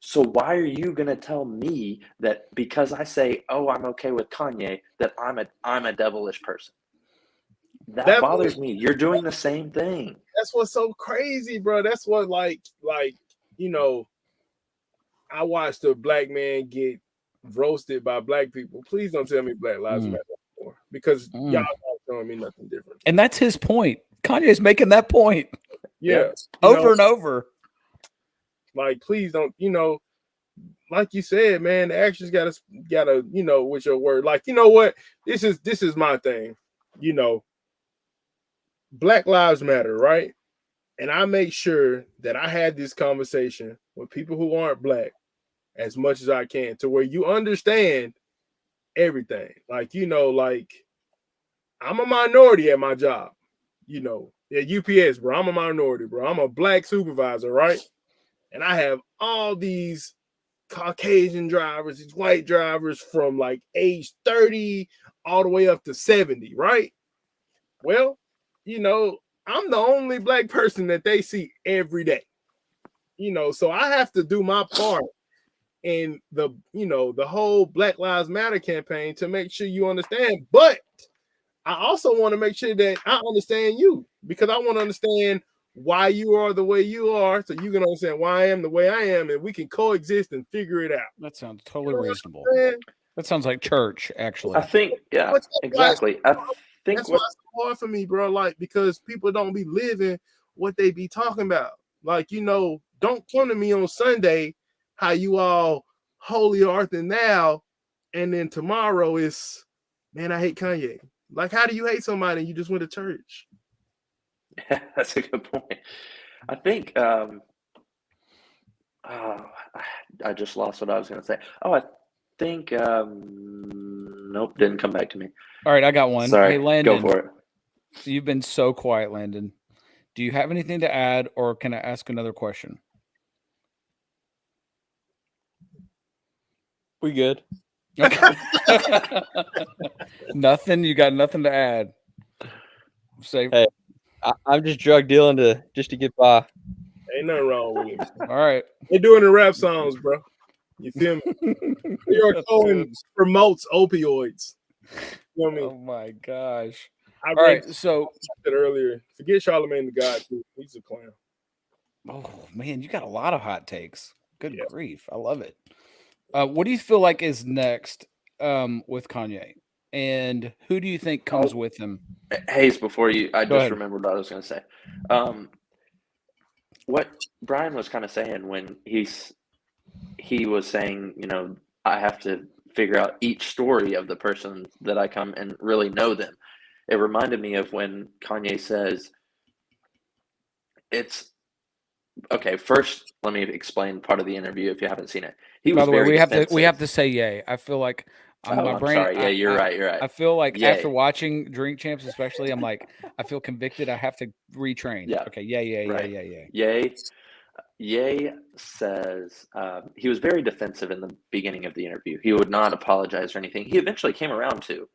So why are you going to tell me that because I say, oh, I'm okay with Kanye, that I'm a devilish person? That bothers me. You're doing the same thing. That's what's so crazy, bro. That's what like, you know, I watched a black man get roasted by black people. Please don't tell me Black Lives Matter anymore, because y'all not showing me nothing different. And that's his point. Kanye's making that point. Yeah. Over and over. Like, please don't, you know, like you said, man, the actions gotta, you know, with your word. Like, you know what? This is my thing. You know, Black Lives Matter, right? And I make sure that I had this conversation with people who aren't black as much as I can, to where you understand everything. Like, you know, like I'm a minority at my job, you know, at UPS, bro. I'm a minority, bro. I'm a black supervisor, right? And I have all these Caucasian drivers, these white drivers from like age 30 all the way up to 70, right? Well, you know, I'm the only black person that they see every day, you know, so I have to do my part in the, you know, the whole Black Lives Matter campaign to make sure you understand. But I also want to make sure that I understand you, because I want to understand why you are the way you are, so you can understand why I am the way I am, and we can coexist and figure it out. That sounds totally reasonable. That sounds like church, actually. I think, exactly. I think that's why it's so hard for me, bro. Like, because people don't be living what they be talking about. Like, you know, don't come to me on Sunday how you all holier art than thou, and then tomorrow is, man, I hate Kanye. Like, how do you hate somebody and you just went to church? Yeah, that's a good point. I think I just lost what I was going to say. Oh, I think nope, didn't come back to me. All right, I got one. Sorry, hey, Landon, go for it. You've been so quiet, Landon. Do you have anything to add, or can I ask another question? We good. Okay. Nothing. You got nothing to add. Say, hey, I'm just drug dealing just to get by. Ain't nothing wrong with it. All right. They're doing the rap songs, bro. You feel me? They are going promotes opioids. You know what I mean? Oh my gosh. I All right. read So, it earlier. Forget Charlamagne the God, too. He's a clown. oh man, you got a lot of hot takes. Good Yeah. grief. I love it. What do you feel like is next with Kanye? And who do you think comes with him? Hayes, before you, I Go just ahead. remembered what I was going to say. What Brian was kind of saying when he was saying, you know, I have to figure out each story of the person that I come and really know them. It reminded me of when Kanye says, it's okay. First, let me explain part of the interview if you haven't seen it. He was By the way, very we have defensive. to say yay. I feel like Oh, my I'm brain. sorry. Yeah, you're right. You're right. I feel like Yay. after watching Drink Champs, especially, I'm like, I feel convicted. I have to retrain. Yeah. Okay. Yay. Right. Yay. Ye says he was very defensive in the beginning of the interview. He would not apologize or anything. He eventually came around to.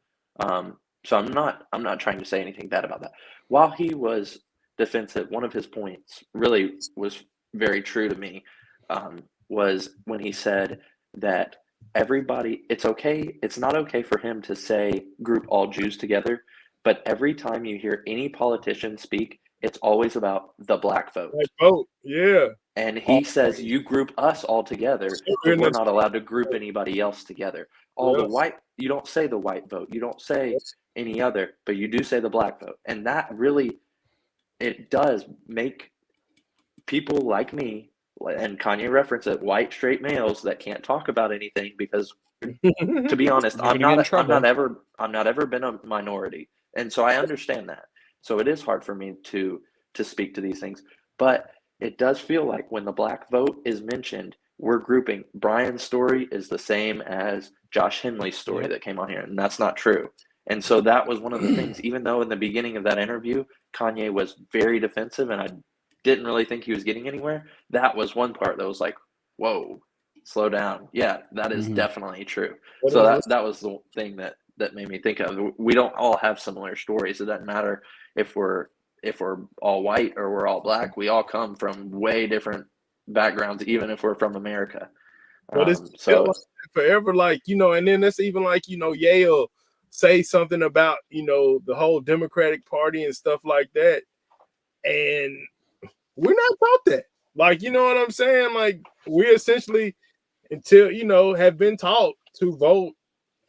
So I'm not trying to say anything bad about that. While he was defensive, one of his points really was very true to me. Was when he said that everybody, it's okay. It's not okay for him to say group all Jews together, but every time you hear any politician speak, it's always about the black vote. Black vote, yeah. And he says you group us all together, but we're not allowed to group anybody else together. The white, you don't say the white vote, you don't say any other, but you do say the black vote. And that really, it does make people like me, and Kanye referenced it, white straight males that can't talk about anything because, to be honest, I'm not ever been a minority, and so I understand that. So it is hard for me to speak to these things, but it does feel like when the black vote is mentioned, we're grouping. Brian's story is the same as Josh Henley's story that came on here, and that's not true. And so that was one of the things, even though in the beginning of that interview, Kanye was very defensive and I didn't really think he was getting anywhere, that was one part that was like, whoa, slow down. Yeah, that is definitely true. So that was the thing that made me think of. We don't all have similar stories. It doesn't matter if we're all white or we're all black. We all come from way different backgrounds, even if we're from America. But it's so forever, like, you know, and then that's even like, you know, Yale say something about, you know, the whole Democratic Party and stuff like that. And we're not taught that. Like, you know what I'm saying? Like, we essentially, until, you know, have been taught to vote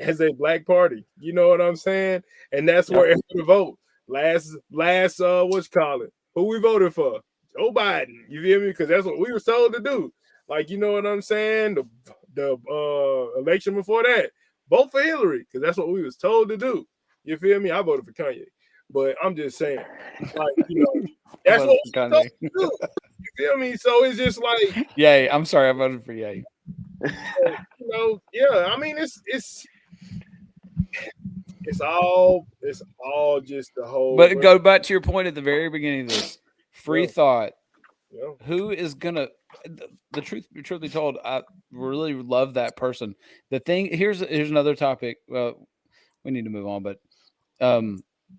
as a black party. You know what I'm saying? And that's where to vote. Last what's call it? Who we voted for? Joe Biden. You feel me? Because that's what we were told to do. Like, you know what I'm saying? The election before that, vote for Hillary, because that's what we was told to do. You feel me? I voted for Kanye. But I'm just saying, like, you know, that's what we told to do. You feel me? So it's just like, yay. I'm sorry, I voted for yay. You know, yeah. I mean, it's all just the whole. But go back to your point at the very beginning of this. Free thought. Yeah. Who is gonna? The truth be told, I really love that person. The thing here's another topic. Well, we need to move on, but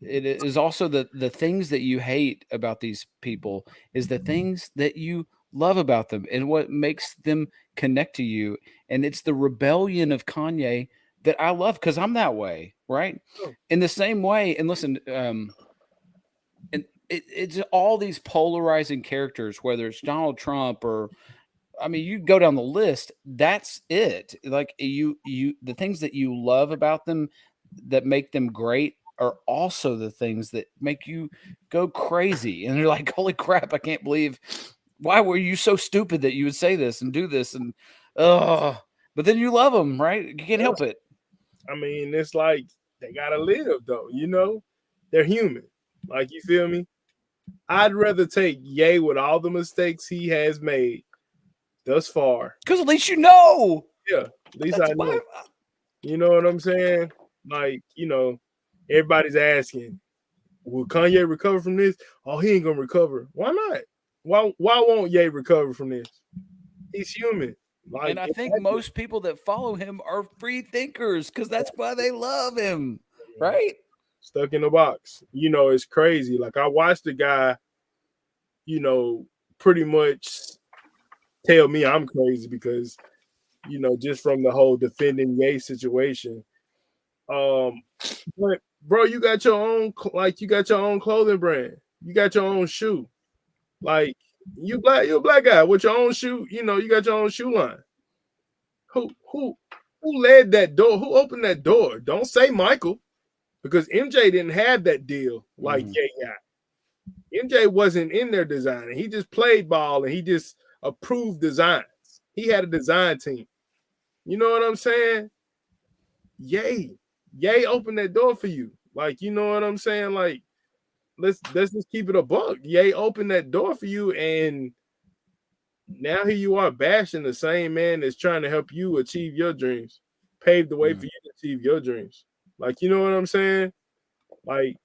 it is also the things that you hate about these people is the things that you love about them and what makes them connect to you. And it's the rebellion of Kanye that I love because I'm that way, right? In the same way. And listen, and it's all these polarizing characters, whether it's Donald Trump or, I mean, you go down the list. That's it. Like the things that you love about them that make them great are also the things that make you go crazy. And you're like, holy crap, I can't believe, why were you so stupid that you would say this and do this? And but then you love them, right? You can't help it. I mean, it's like they gotta live though, you know, they're human. Like, you feel me? I'd rather take Ye with all the mistakes he has made thus far. Because at least you know. Yeah, at least I know. You know what I'm saying? Like, you know, everybody's asking, will Kanye recover from this? Oh, he ain't gonna recover. Why not? Why won't Ye recover from this? He's human. Like, and I think most people that follow him are free thinkers because that's why they love him, right? Stuck in a box. You know, it's crazy. Like, I watched the guy, you know, pretty much tell me I'm crazy because, you know, just from the whole defending Ye situation. But bro, you got your own, like, you got your own clothing brand. You got your own shoe. Like, you're a black guy with your own shoe. You know, you got your own shoe line. Who led that door? Who opened that door? Don't say Michael, because MJ didn't have that deal like Ye got. MJ wasn't in there designing. He just played ball and he just approved designs. He had a design team. You know what I'm saying? Ye opened that door for you. Like, you know what I'm saying? Like, let's just keep it a buck. Ye opened that door for you, and now here you are bashing the same man that's trying to help you achieve your dreams, pave the way for you to achieve your dreams. Like, you know what I'm saying? Like,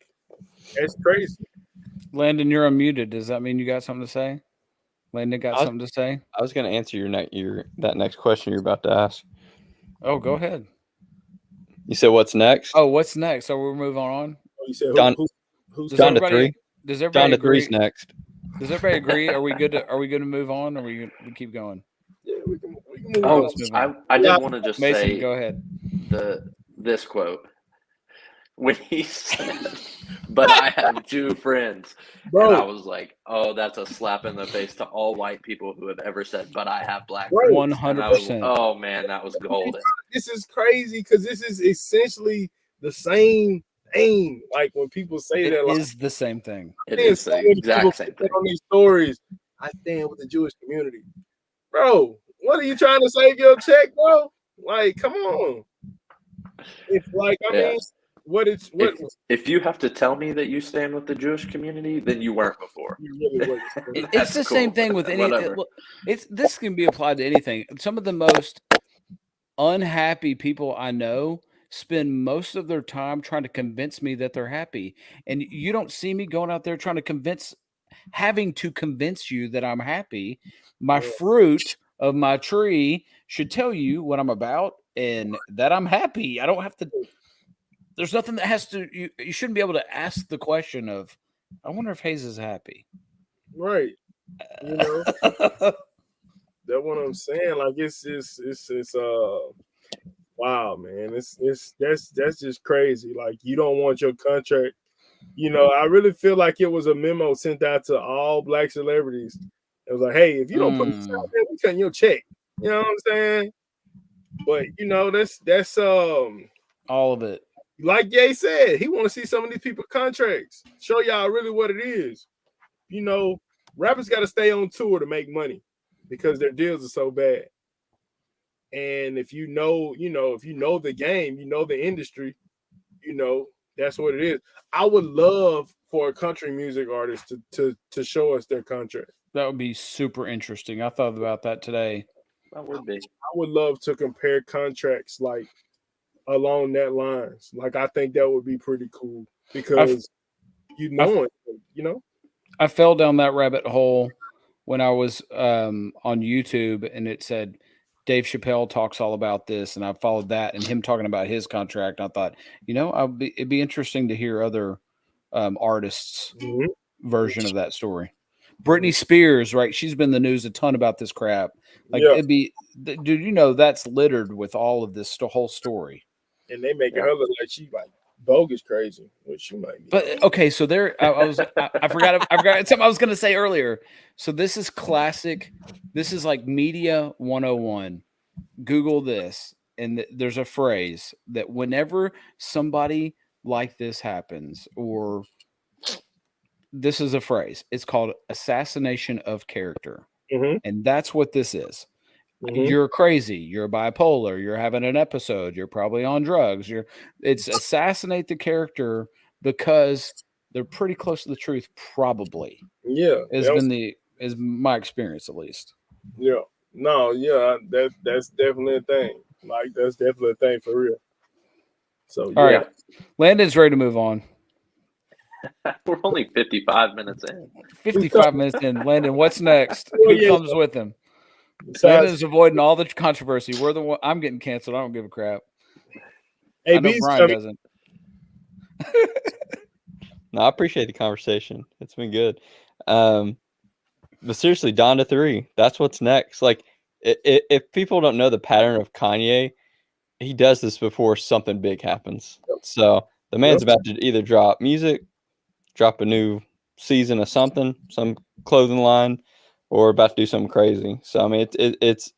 that's crazy. Landon, you're unmuted. Does that mean you got something to say? Landon got something to say? I was going to answer that next question you're about to ask. Oh, go ahead. You said what's next? Oh, what's next? So we're moving on. You said who's John to 3? Does everybody John to agree? 3's next. Does everybody agree? Are we good to move on, or we keep going? Yeah, we can move Oh, on. Let's move on. I did want to just Mason, say go ahead. this quote when he said, "But I have Jew friends," Bro. and I was like, "Oh, that's a slap in the face to all white people who have ever said, but I have black Right. friends." 100%. Oh man, that was golden. This is crazy because this is essentially the same thing. Like, when people say It that, like, is the same thing. It is the exact same thing. on these stories, I stand with the Jewish community. Bro, what are you trying to save your check, bro? Like, come on. It's like, I mean, If you have to tell me that you stand with the Jewish community, then you weren't before. It's That's the cool. same thing with any. Whatever. This can be applied to anything. Some of the most unhappy people I know spend most of their time trying to convince me that they're happy, and you don't see me going out there trying to having to convince you that I'm happy. My fruit of my tree should tell you what I'm about and that I'm happy. I don't have to. There's nothing that has to. You shouldn't be able to ask the question of, I wonder if Hayes is happy. Right. You know, that's what I'm saying. Like, it's wow, man. That's just crazy. Like, you don't want your contract. You know, I really feel like it was a memo sent out to all black celebrities. It was like, hey, if you don't put this out there, we cutting your check. You know what I'm saying? But, you know, that's all of it. Like Ye said, he want to see some of these people contracts. Show y'all really what it is. You know, rappers got to stay on tour to make money because their deals are so bad. And if you know the game, you know the industry, you know, that's what it is. I would love for a country music artist to show us their contract. That would be super interesting. I thought about that today. That would be. I would love to compare contracts like along that lines. Like, I think that would be pretty cool because you know. I fell down that rabbit hole when I was on YouTube, and it said Dave Chappelle talks all about this, and I followed that and him talking about his contract. I thought, you know, it'd be interesting to hear other artists' version of that story. Britney Spears, right? She's been in the news a ton about this crap. Like, it'd be, dude, you know, that's littered with all of this whole story. And they make her look like she like bogus crazy, which she might be. But okay, so there, I forgot something I was going to say earlier. So this is classic. This is like media 101. Google this, and there's a phrase that whenever somebody like this happens, or this is a phrase, it's called assassination of character, and that's what this is. You're crazy, you're bipolar, you're having an episode, you're probably on drugs, it's assassinate the character because they're pretty close to the truth, probably. Yeah. Is my experience, at least. Yeah. No, yeah, that's definitely a thing. Like, that's definitely a thing for real. So all right. Landon's ready to move on. We're only 55 minutes in. 55 minutes in. Landon, what's next? Who comes with him? Landon's avoiding all the controversy. We're the one. I'm getting canceled. I don't give a crap. I know Brian doesn't. No, I appreciate the conversation. It's been good. But seriously, Donda 3. That's what's next. Like, if people don't know the pattern of Kanye, he does this before something big happens. So the man's about to either drop music, drop a new season of something, some clothing line, or about to do something crazy. So I mean, it's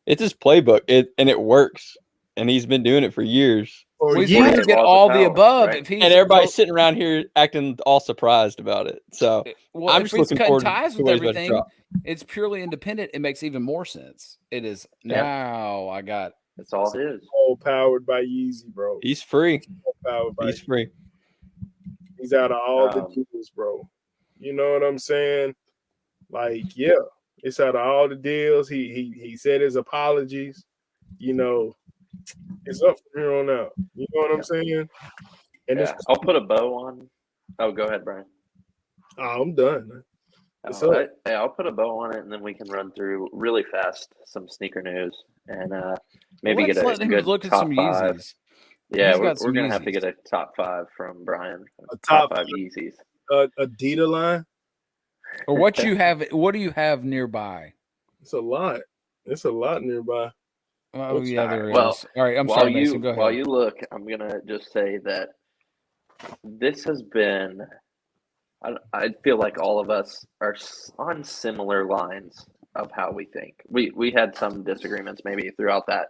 his playbook, and it works, and he's been doing it for years. Well, he's years. going to get Laws of all the power, above. right? If he's And everybody's sitting around here acting all surprised about it. So well, I'm if just he's looking cutting forward ties to with what he's about to everything, drop. it's purely independent. It makes even more sense. It is Yeah. now. I got It's all his. All powered by Yeezy, bro. He's free. All powered by He's Yeezy. free. He's out of all the Um, deals, bro. You know what I'm saying? Like, yeah, it's out of all the deals. He said his apologies. You know, it's up from here on out. You know what I'm saying? And Yeah, I'll put a bow on. Oh, go ahead, Brian. I'm done. It's Oh, up. I'll put a bow on it, and then we can run through really fast some sneaker news and maybe let's get a let him good look at top some five. Yeezys. Yeah, He's we're got some gonna have to Yeezys. get a top five from Brian. A top five Yeezys. Adidas line. Or what you have? What do you have nearby? It's a lot. It's a lot nearby. Oh What's yeah, that? there is. Well, All right, I'm while sorry, you Mason. Go ahead. while you look, I'm gonna just say that this has been. I feel like all of us are on similar lines of how we think. We had some disagreements maybe throughout that,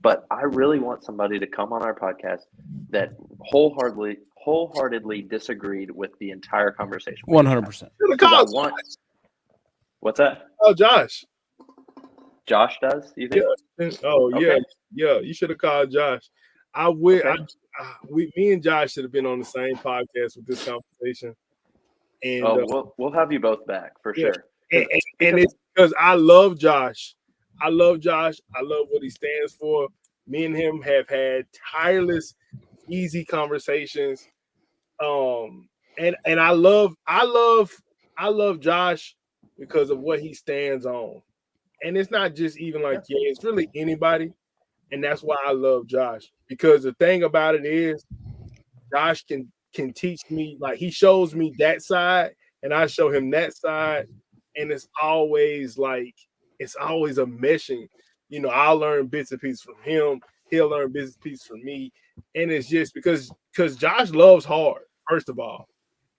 but I really want somebody to come on our podcast that wholeheartedly disagreed with the entire conversation. 100%. I want. What's that? Oh, Josh. Josh does? You think? Oh, yeah. Okay. Yeah, you should have called Josh. I would. Okay. Me and Josh should have been on the same podcast with this conversation. And We'll have you both back for yeah. sure. And it's because I love Josh. I love Josh. I love what he stands for. Me and him have had tireless, easy conversations. And I love Josh because of what he stands on. And it's not just even like, yeah, it's really anybody. And that's why I love Josh. Because the thing about it is, Josh can teach me, like he shows me that side, and I show him that side. And it's always a meshing. You know, I'll learn bits and pieces from him. He'll learn bits and pieces from me. And it's just because Josh loves hard, first of all.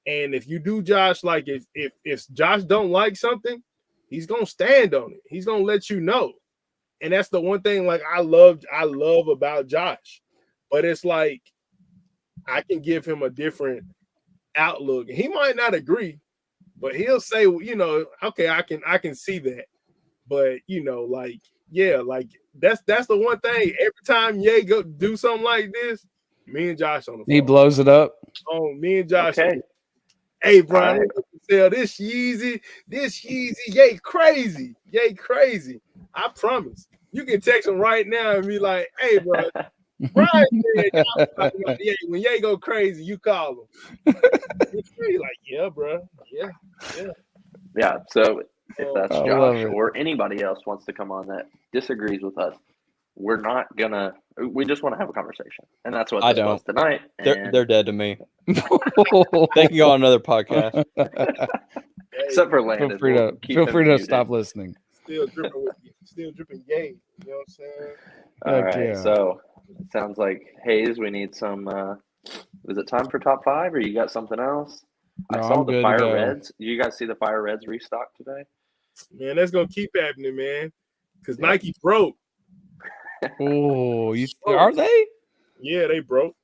And if you do Josh, like if Josh don't like something, he's gonna stand on it. He's gonna let you know. And that's the one thing like I love about Josh. But it's like I can give him a different outlook. He might not agree, but he'll say, you know, okay, I can see that. But you know, like, yeah, like that's the one thing. Every time Ye go do something like this, me and Josh on the phone. He blows it up. Oh, me and Josh. Okay. Hey, Brian, Right. sell this Yeezy, Ye crazy. I promise. You can text him right now and be like, hey, bro, Brian said, yeah, when Ye go crazy, you call him. He's like, yeah, bro. Yeah. Yeah. So if that's I love Josh it. or anybody else wants to come on that disagrees with us, we're not gonna. We just want to have a conversation, and that's what I this was don't. tonight. They're dead to me. They can go on another podcast. Except for Landon. Feel free We'll to keep feel him free to muted. stop listening. Still dripping Ye. You know what I'm saying? All Heck right. yeah. So it sounds like Hayes. We need some. Is it time for top five, or you got something else? No, I saw I'm the good to Fire go. Reds. You guys see the Fire Reds restock today? Man, that's gonna keep happening, man. Because Yeah. Nike broke. Oh, are they? Yeah, they broke.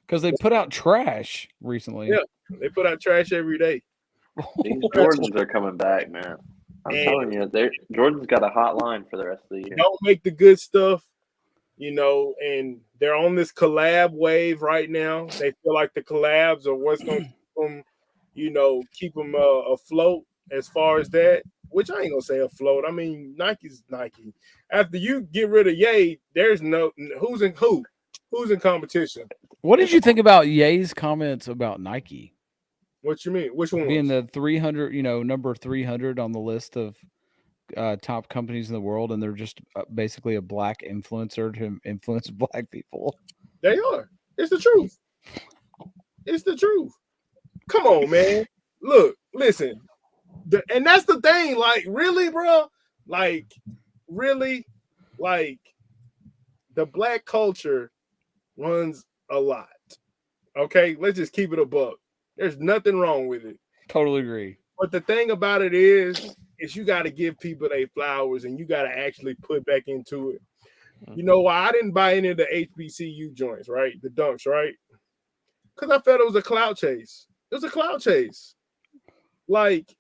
Because they put out trash recently. Yeah. They put out trash every day. These Jordans are coming back, man. I'm And- telling you, Jordan's got a hot line for the rest of the year. Don't make the good stuff, you know, and they're on this collab wave right now. They feel like the collabs are what's going to keep them, you know, keep them afloat as far as that, which I ain't going to say afloat. I mean, Nike's Nike. After you get rid of Ye, there's who's in competition. What did you think about Ye's comments about Nike What you mean? Which one? being the 300, number 300 on the list of top companies in the world, and they're just basically a black influencer to influence black people? They are. It's the truth. It's the truth. Come on, man. Look, listen. and that's the thing. Like, really, bro? Like, really? Like, the black culture runs a lot. Okay, let's just keep it a buck. There's nothing wrong with it. Totally agree. But the thing about it is you got to give people their flowers and you got to actually put back into it. You know why I didn't buy any of the HBCU joints, right? The dunks, right? Because I felt it was a clout chase. It was a clout chase. Like,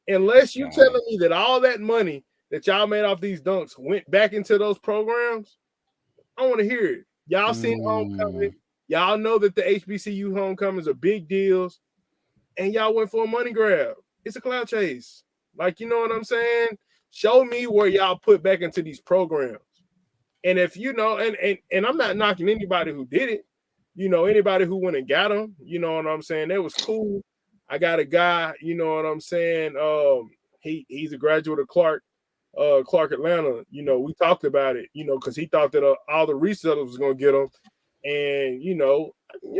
unless you're telling me that all that money that y'all made off these dunks went back into those programs, I want to hear it. Y'all seen homecoming. Y'all know that the HBCU homecomings are big deals, and y'all went for a money grab. It's a clout chase. Like, you know what I'm saying? Show me where y'all put back into these programs. And if you know, and I'm not knocking anybody who did it, you know, anybody who went and got them, you know what I'm saying? That was cool. I got a guy, you know what I'm saying? He's a graduate of Clark Atlanta. You know, we talked about it, you know, because he thought that all the resellers was gonna get them. And you know,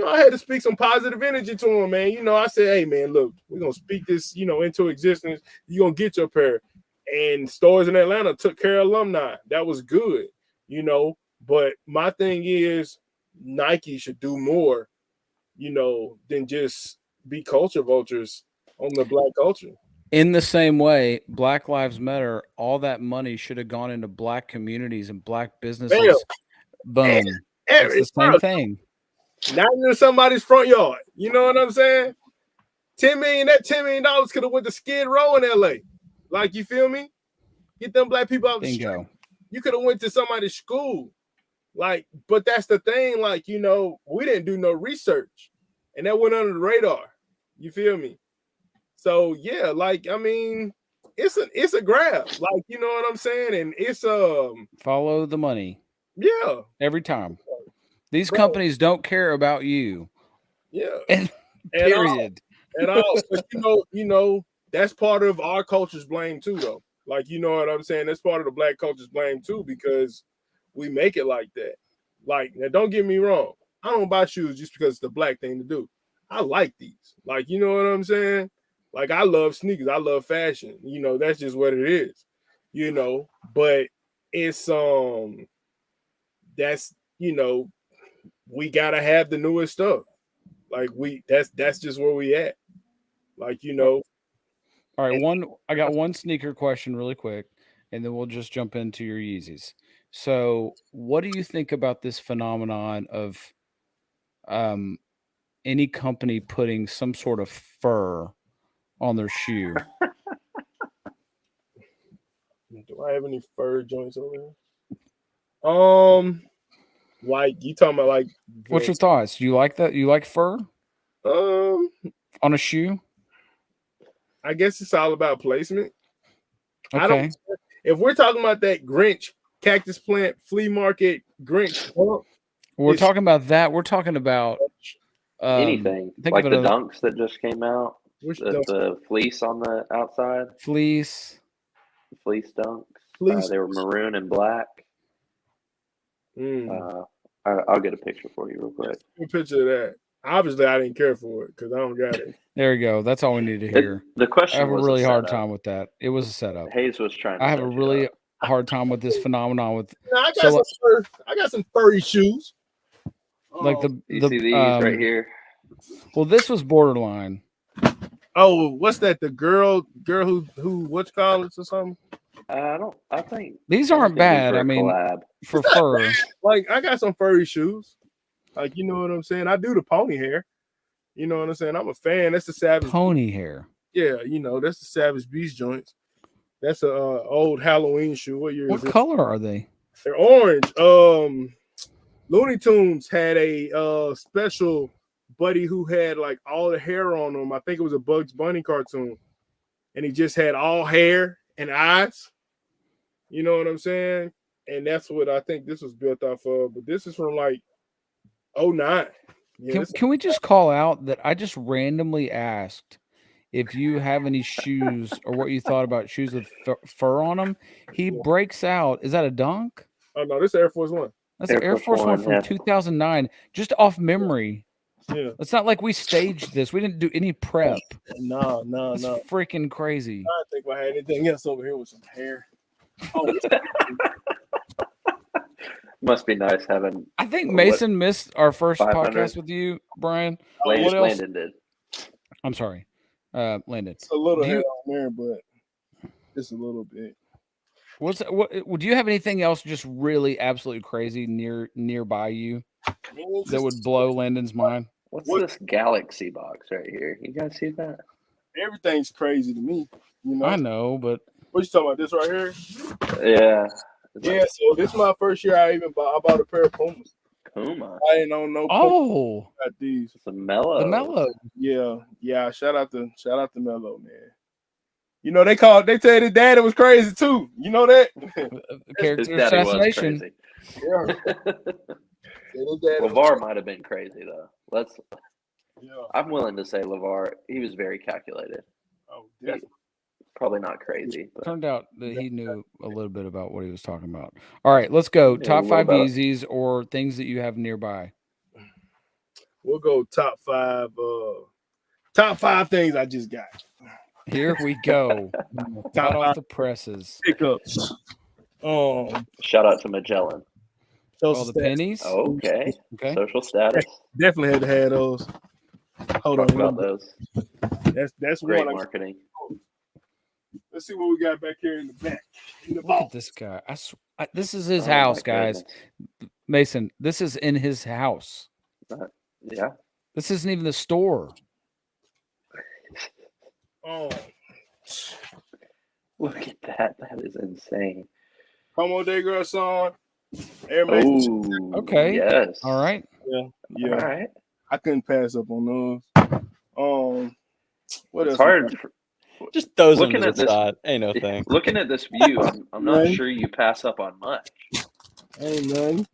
I had to speak some positive energy to him, man. You know, I said, hey man, look, we're gonna speak this, you know, into existence. You're gonna get your pair. And stores in Atlanta took care of alumni. That was good, you know. But my thing is Nike should do more, you know, than just be culture vultures on the black culture. In the same way, Black Lives Matter, all that money should have gone into black communities and black businesses. Boom. It's the same thing. Not in somebody's front yard. You know what I'm saying? $10 million could have went to Skid Row in LA. Like, you feel me? Get them black people out the street. You could have went to somebody's school. Like, but that's the thing. Like, you know, we didn't do no research, and that went under the radar. You feel me? So yeah, like, I mean, it's a grab. Like, you know what I'm saying? And it's follow the money. Yeah. Every time. These companies don't care about you. Yeah. And period. And all. But you know, that's part of our culture's blame too, though. Like, you know what I'm saying? That's part of the black culture's blame too, because we make it like that. Like, now don't get me wrong. I don't buy shoes just because it's the black thing to do. I like these. Like, you know what I'm saying? Like, I love sneakers. I love fashion. You know, that's just what it is. You know, but it's that's, you know, we gotta have the newest stuff. Like, that's just where we at. Like, you know. All right, I got one sneaker question really quick, and then we'll just jump into your Yeezys. So, what do you think about this phenomenon of any company putting some sort of fur on their shoe? Do I have any fur joints over here? Like, you talking about like? What's your thoughts? Do you like that? You like fur? On a shoe? I guess it's all about placement. Okay. If we're talking about that Grinch cactus plant flea market Grinch, we're talking about that. We're talking about anything like the dunks that just came out. The fleece on the outside. Fleece dunks. They were maroon and black. I'll get a picture for you real quick. A picture of that. Obviously, I didn't care for it because I don't got it. There you go. That's all we need to hear. The question. I have a really hard time with that. It was a setup. Hayes was trying. I have a really hard time with this phenomenon. With I got some furry shoes. Like you see these right here. Well, this was borderline. Oh, what's that? The girl who what you call it or something? I think these aren't bad. I mean, for fur. Like, I got some furry shoes. Like, you know what I'm saying? I do the pony hair. You know what I'm saying? I'm a fan. That's the Savage pony hair. Yeah, you know, that's the Savage Beast joints. That's a old Halloween shoe. What year is it? What color are they? They're orange. Looney Tunes had a special buddy who had like all the hair on him. I think it was a Bugs Bunny cartoon. And he just had all hair and eyes. You know what I'm saying? And that's what I think this was built off of. But this is from like 2009. Yeah, can we just call out that I just randomly asked if you have any shoes or what you thought about shoes with fur on them? He breaks out. Is that a dunk? Oh, no, this is Air Force One. That's an Air Force One from 2009. Just off memory. Yeah. It's not like we staged this. We didn't do any prep. No. That's freaking crazy. I think if I had anything else over here with some hair. Oh, Must be nice having I think What- Mason missed our first 500? podcast with you, Brian. Landon, what else? Landon did. I'm sorry, Landon. it's a little Do hair you- on there, but just a little bit. What? Do you have anything else just really absolutely crazy nearby you I mean, it's that just- would blow Landon's mind? What's What- this Galaxy box right here? You guys see that? everything's crazy to me. You know. I know, but What you talking about? This right here? Yeah. It's Yeah. So this is my first year I bought a pair of Pumas. Puma. I didn't own no Pumas oh, at these. It's a mellow. the mellow. Yeah. Shout out to Mello, man. You know they tell his dad it was crazy too. You know that? His Character daddy was assassination. crazy. Yeah. His dad was- LeVar might have been crazy though. Yeah. I'm willing to say LeVar. He was very calculated. Oh, definitely. Probably not crazy, but Turned out that he knew a little bit about what he was talking about. All right, let's go. Yeah, a Top little 5 bit. Yeezys or things that you have nearby. We'll go top 5. Top 5 things I just got. Here we go. Hot Top off 5 the presses. pickups. shout out to Magellan. All the pennies. Okay. Okay. Social status. Definitely had to have those. Hold Talk on. about those. That's Great one. marketing. Let's see what we got back here in the back. In the Look vault. at this guy. This is his Oh, my house, guys. goodness. Mason, this is in his house. Yeah. This isn't even the store. Oh, Look at that. That is insane. Como de Garçon. Air Mason. Oh. Okay. Yes. All right. Yeah. All right. I couldn't pass up on those. What It's else? hard. Just those Looking on the at this- side. Ain't no thing. Looking at this view, I'm not Right. sure you pass up on much. Ain't nothing.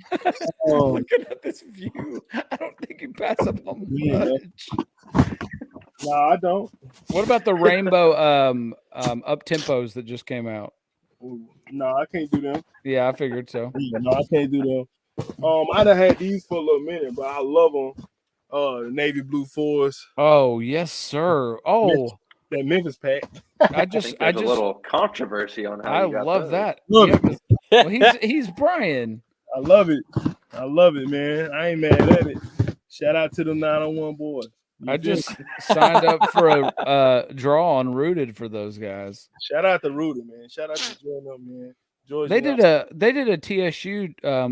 Looking at this view, I don't think you pass up on Yeah. much. No, I don't. What about the rainbow up tempos that just came out? Ooh, no, I can't do them. Yeah, I figured so. No, I can't do them. I done had these for a little minute, but I love them. The navy blue 4s, Oh yes, sir. Oh, that Memphis pack. I I just, think I there's just, a little controversy on how I you got love those. that. Look. Yeah, 'cause- well, he's Brian. I love it. I love it, man. I ain't mad at it. Shout out to them 901 boys. You I feel just me? signed up for a draw on Rooted for those guys. Shout out to Rudy, man. Shout out to Jordan, man. George, They did a TSU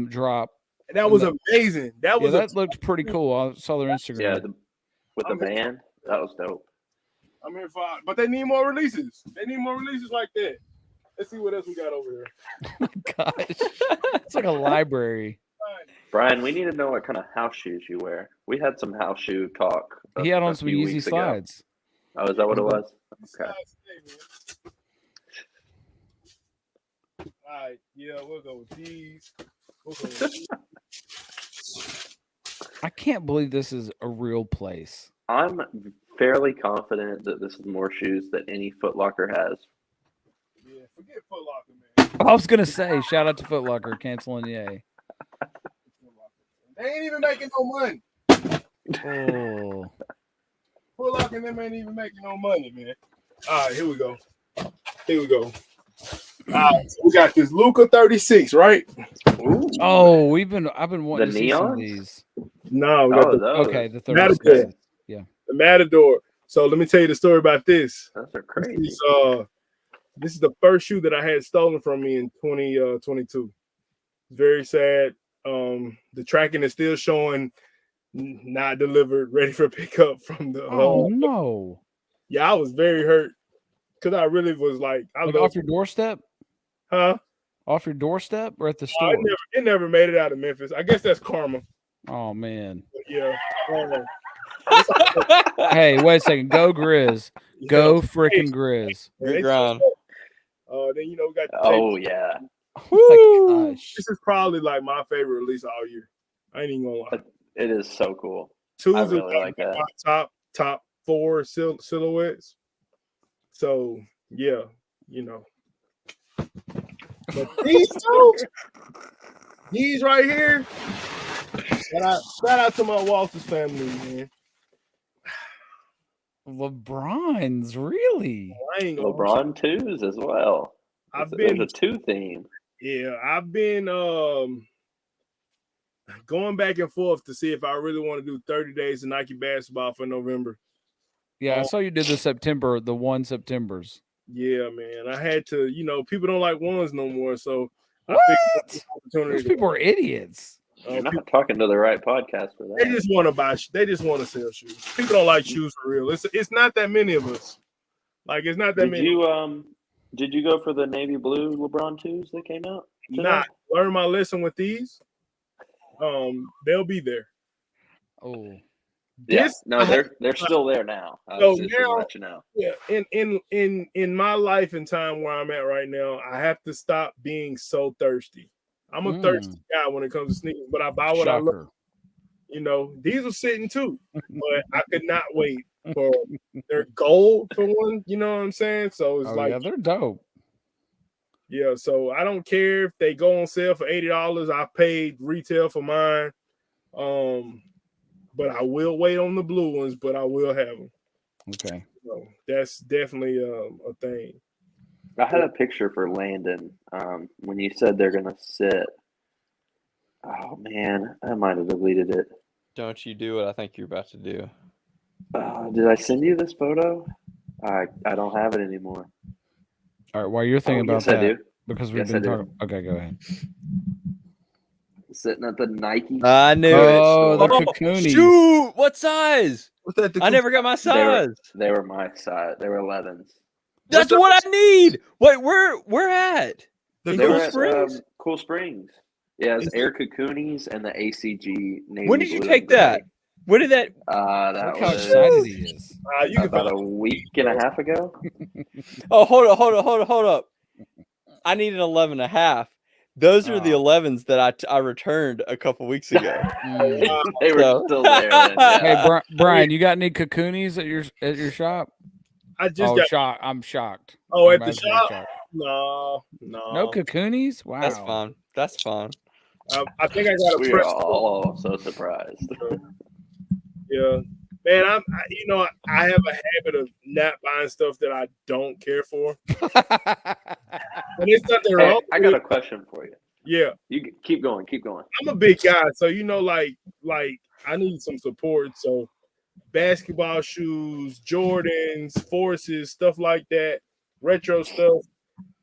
drop. that was amazing. That Yeah, was that looked pretty cool. I saw their Instagram. Yeah, with the I'm in- band, that was dope. I'm here for, but they need more releases. They need more releases like that. Let's see what else we got over here. Gosh, it's like a library. Brian, we need to know what kind of house shoes you wear. We had some house shoe talk. He had a on some few Yeezy weeks ago. slides. Oh, is that what it was? Okay. All right, yeah, we'll go with these. We'll go with these. I can't believe this is a real place. I'm fairly confident that this is more shoes than any Foot Locker has. Yeah, forget Foot Locker, man. I was gonna say, shout out to Foot Locker canceling yay. They ain't even making no money. Oh, Foot Locker and them ain't even making no money, man. All right, here we go. Here we go. All right, so we got this Luca 36, right? Ooh. oh, I've been wanting The to see some of neons? these. No, we got Oh, the those. Okay, the Matador. 36. Matador. So let me tell you the story about this. Those are crazy. This is the first shoe that I had stolen from me in 2022. Very sad. The tracking is still showing not delivered, ready for pickup from the. Oh no! Yeah, I was very hurt because I really was like, Like off your doorstep? huh? Off your doorstep or at the Oh, store? it never made it out of Memphis. I guess that's karma. Oh man! But yeah. Hey, wait a second. Go Grizz. Go freaking Grizz. Good ground. Then we got the Oh yeah. Oh my gosh. This is probably like my favorite release all year. I ain't even gonna lie. It is so cool. Two I is really like that. my top 4 silhouettes. So yeah, But these two, these right here, Shout out to my Walters family, man. LeBron's really. I ain't gonna. LeBron twos as well. There's a two theme. Yeah, I've been going back and forth to see if I really want to do 30 days of Nike basketball for November. Yeah, I saw you did the 1 Septembers. Yeah, man. I had to, people don't like ones no more, so What? I picked up the opportunity. Those people are idiots. You're not talking to the right podcast for They that. just want to buy. They just want to sell shoes. People don't like shoes for real. It's not that many of us. Like it's not that Did many. Did you go for the navy blue LeBron twos that came out today? Not learn my lesson with these. They'll be there. Oh, Yeah, This- no, they're still there now. So Just to now- let you know. Yeah, in my life and time where I'm at right now, I have to stop being so thirsty. I'm a thirsty guy when it comes to sneakers, but I buy what I love. shocker. These are sitting too, but I could not wait for their gold for one. You know what I'm saying? So it's Oh, like, yeah, they're dope. yeah. So I don't care if they go on sale for $80. I paid retail for mine. But I will wait on the blue ones, but I will have them. Okay. So that's definitely a thing. I had a picture for Landon when you said they're gonna sit. Oh man, I might have deleted it. Don't you do what I think you're about to do. Did I send you this photo? I don't have it anymore. All right. While you're thinking about yes, that, I do. because we've Yes, been I do. talking. Okay, go ahead. Sitting at the Nike. I knew Oh, it. the Oh, Cocoonies. Shoot! What size? What's that? I never got my size. They were my size. They were 11s. That's what I need. Wait, where at? The In They Cool were at Springs? Cool Springs. Yeah, it's Is Air Cocoonies and the ACG navy. When did you blue take and gray. that? When did that? That Look how was excited he is. you can about find a week and a half ago. Oh, hold up. I need an 11 and a half. Those are the Oh. 11s that I returned a couple weeks ago. Mm. They were So- still there. Then, yeah. Hey, Brian, you got any Cocoonies at your shop? I just Oh, got shocked. I'm shocked. Oh, I'm at the absolutely shop? shocked. no. No Cocoonies? Wow. That's fine. That's fine. I think I got a We were press. all so surprised. Yeah, man. I have a habit of not buying stuff that I don't care for. And it's nothing Hey, wrong. I got a question for you. Yeah, You keep going. Keep going. I'm a big guy, so like I need some support. So basketball shoes, Jordans, Forces, stuff like that, retro stuff.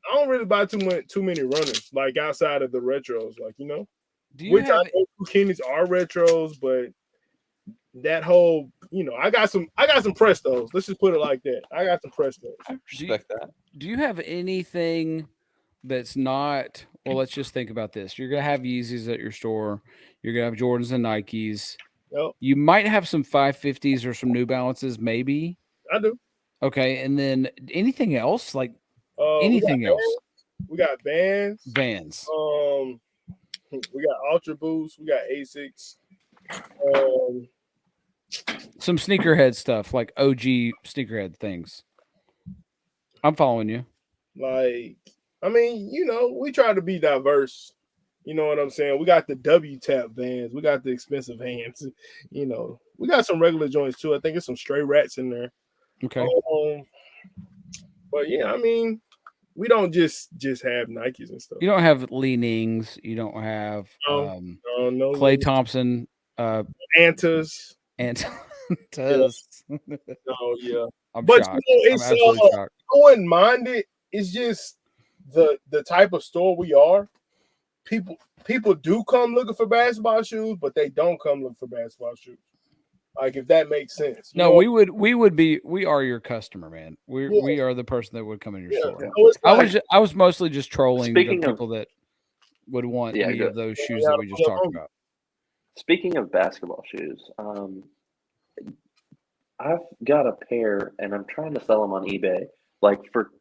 I don't really buy too many runners, like outside of the retros, like Do you which have I know Kenny's are retros, but that whole I got some Prestos. Let's just put it like that. I got some Prestos. Respect that. Do you have anything that's not? Well, let's just think about this. You're gonna have Yeezys at your store. You're gonna have Jordans and Nikes. Yep, You might have some 550s or some New Balances, maybe. I do. Okay, and then anything else like We anything got else? Vans. We got Vans. Vans. We got Ultra Boost. We got Asics. Some sneakerhead stuff, like OG sneakerhead things. I'm following you. Like, I mean, we try to be diverse. You know what I'm saying? We got the W-Tap Vans. We got the expensive Vans. We got some regular joints too. I think it's some stray rats in there. Okay. But yeah, I mean, we don't just have Nikes and stuff. You don't have Leanings. You don't have No. No Clay Thompson Antas. and No, yeah. I'm But shocked. it's I'm absolutely shocked. I wouldn't mind it. It's just the type of store we are. People do come looking for basketball shoes, but they don't come looking for basketball shoes. Like, if that makes sense. No, we are your customer, man. We are the person that would come in your store. So it's like- I was mostly just trolling the Speaking of- people that would want Yeah, any go- of those shoes that we just talked about. Speaking of basketball shoes, I've got a pair and I'm trying to sell them on eBay, like for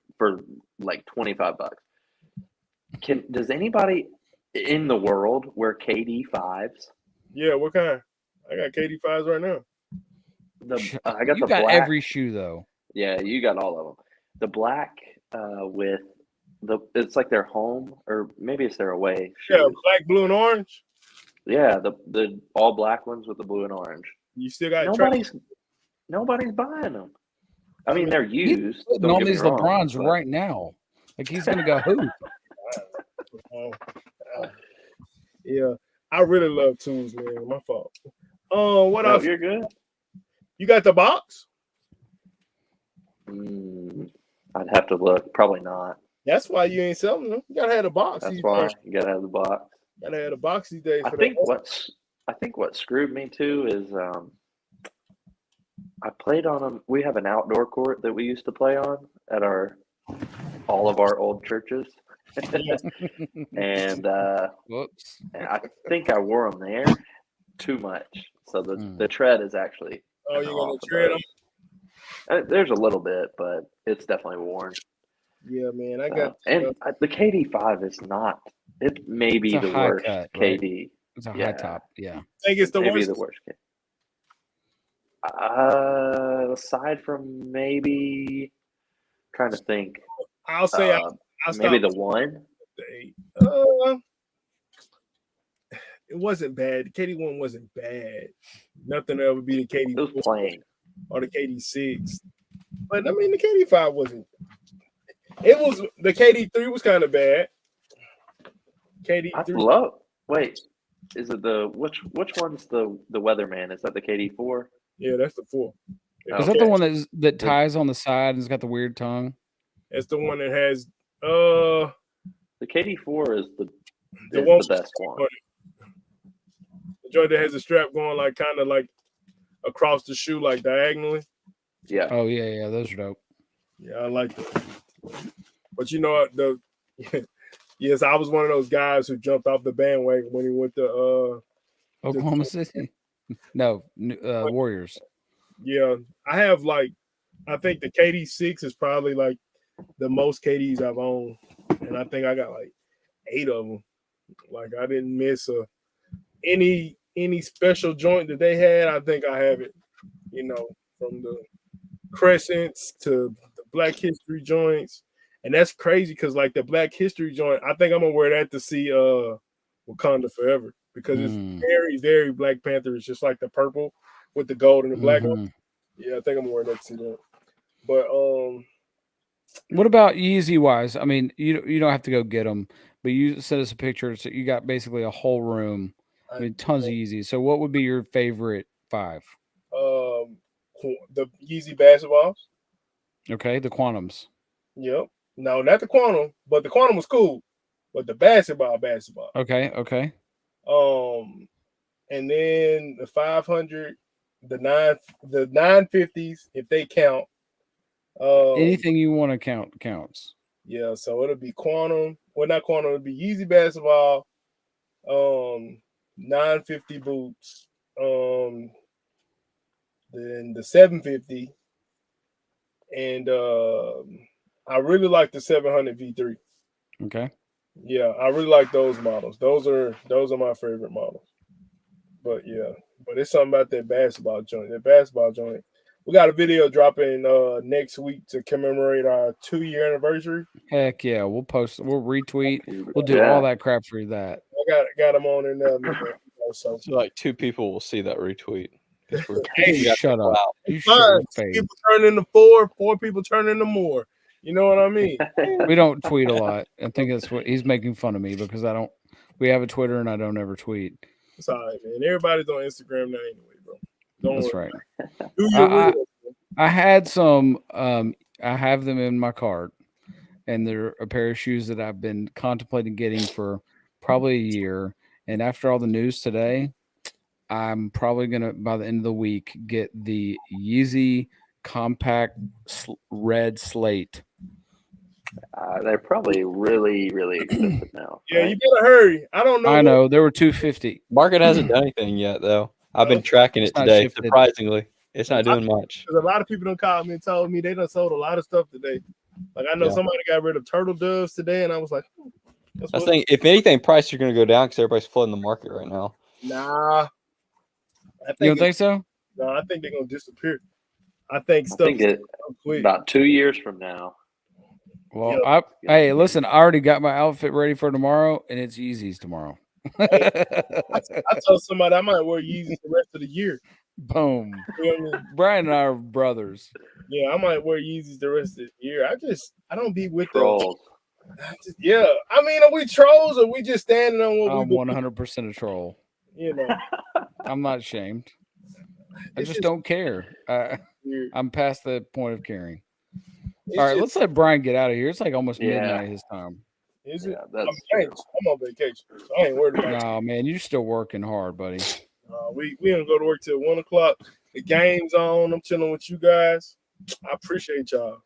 like $25. Does anybody in the world wear KD 5s? Yeah, what kind? I got KD 5s right now. I got You the got black. every shoe though. Yeah, you got all of them. The black with it's like their home, or maybe it's their away shoes. Yeah, black, blue, and orange. Yeah, the all black ones with the blue and orange. You still got track. Nobody's buying them. I I mean, mean, they're He's used. putting Don't on get me these wrong, LeBrons but right now. Like he's gonna go hoop. Yeah, I really love tools, man. My fault. What no, else? you're good. You got the box? I'd have to look. Probably not. That's why you ain't selling them. You gotta have the box. That's these why days. you gotta have the box. Gotta have the box these days. I For think that. what screwed me too is I played on them. We have an outdoor court that we used to play on at all of our old churches, and Whoops. I think I wore them there too much. So the tread is actually Oh, kinda you're gonna off of tread them? those. There's a little bit, but it's definitely worn. Yeah, man. I got The KD5 is not. It may be It's a the high worst cut, right? KD. It's a high Yeah. top. Yeah. I think it's the Maybe worst. the worst KD. Aside from maybe, trying to think. I'll say I'll Maybe stop the one. the 8. It wasn't bad. The KD1 wasn't bad. Nothing ever be the KD It was plain. or the KD6. But I mean, the KD5 wasn't. It was the KD3 was kind of bad. I KD3. love. Wait, is it which one's the Weatherman? Is that the KD4? Yeah, that's the 4. Is that the one that ties on the side and has got the weird tongue? That's the one that has The KD4 is the one best one. The joint that has a strap going like kind of like across the shoe, like diagonally. Yeah. Oh yeah, those are dope. Yeah, I like that. But you know what? Yes, I was one of those guys who jumped off the bandwagon when he went to Oklahoma City. No, Warriors. Yeah, I have I think the KD6 is probably like the most KDs I've owned, and I think I got like 8 of them. Like I didn't miss any special joint that they had. I think I have it. You know, from the crescents to the Black History joints, and that's crazy because like the Black History joint, I think I'm gonna wear that to see Wakanda Forever because it's very, very Black Panther. It's just like the purple with the gold and the black one. Yeah, I think I'm wearing that to see that. But what about Yeezy wise? I mean, you don't have to go get them, but you sent us a picture. So you got basically a whole room. I mean, tons of Yeezys. So what would be your favorite 5? The Yeezy basketballs. Okay, the Quantums. Yep. No, not the Quantum, but the Quantum was cool. But the basketball. Okay. And then the 500, the 950s, if they count. Anything you want to count counts. Yeah, so it'll be Quantum. Well, not Quantum, it'll be Yeezy basketball, 950 boots, then the 750, and I really like the 700 V3. Okay. Yeah, I really like those models. Those are my favorite models. But yeah, it's something about that basketball joint. We got a video dropping next week to commemorate our 2-year anniversary. Heck yeah, we'll post, we'll retweet, we'll do all that crap for that. I got them on in there. So like 2 people will see that retweet. Hey, shut up. You fine. People turn into 4 people turn into more. You know what I mean? We don't tweet a lot. I think that's what he's making fun of me because we have a Twitter and I don't ever tweet. It's all right, man. Everybody's on Instagram now anyway, bro. That's right. Do your I had some. I have them in my cart, and they're a pair of shoes that I've been contemplating getting for probably a year. And after all the news today, I'm probably gonna by the end of the week get the Yeezy Compact Red Slate. They're probably really, really expensive now. Yeah, right? You better hurry. I don't know. I know they were $250. Market hasn't done anything yet, though. I've been tracking it today. Surprisingly, it's not doing much. Because a lot of people don't call me and told me they done sold a lot of stuff today. Like I know somebody got rid of turtle doves today, and I was like, I think if anything, prices are going to go down because everybody's flooding the market right now. Nah, you don't think so? No, I think they're going to disappear. I think about 2 years from now. Well, hey, listen, I already got my outfit ready for tomorrow, and it's Yeezys tomorrow. I told somebody I might wear Yeezys the rest of the year. Boom. You know what I mean? Brian and I are brothers. Yeah, I might wear Yeezys the rest of the year. I don't be with Trolls. Yeah, I mean, are we trolls or we just standing on what I'm we 100% a troll. You know, I'm not ashamed. I It's just just- don't care. weird. I'm past the point of caring. It's All right, just- let's let Brian get out of here. It's like almost Yeah. midnight his time. Is it? Yeah, I'm, that's true. I'm on vacation, so I ain't worried about it. No, man, you're still working hard, buddy. We don't go to work till 1 o'clock. The game's on. I'm chilling with you guys. I appreciate y'all.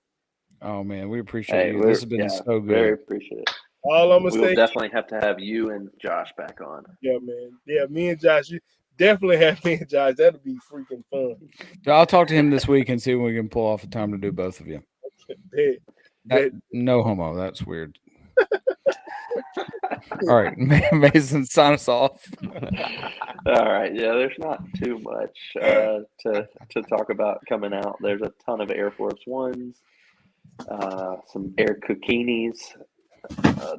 Oh man, we appreciate Hey, you. This has been so good. Very appreciate it. All I'm gonna We will say, definitely have to have you and Josh back on. yeah, man. Yeah, me and Josh. You definitely have me and Josh. That'll be freaking fun. I'll talk to him this week and see when we can pull off a time to do both of you. Bet. No homo. That's weird. All right, Mason, sign us off. All right, yeah, there's not too much to talk about coming out. There's a ton of Air Force Ones, some Air Kukinis.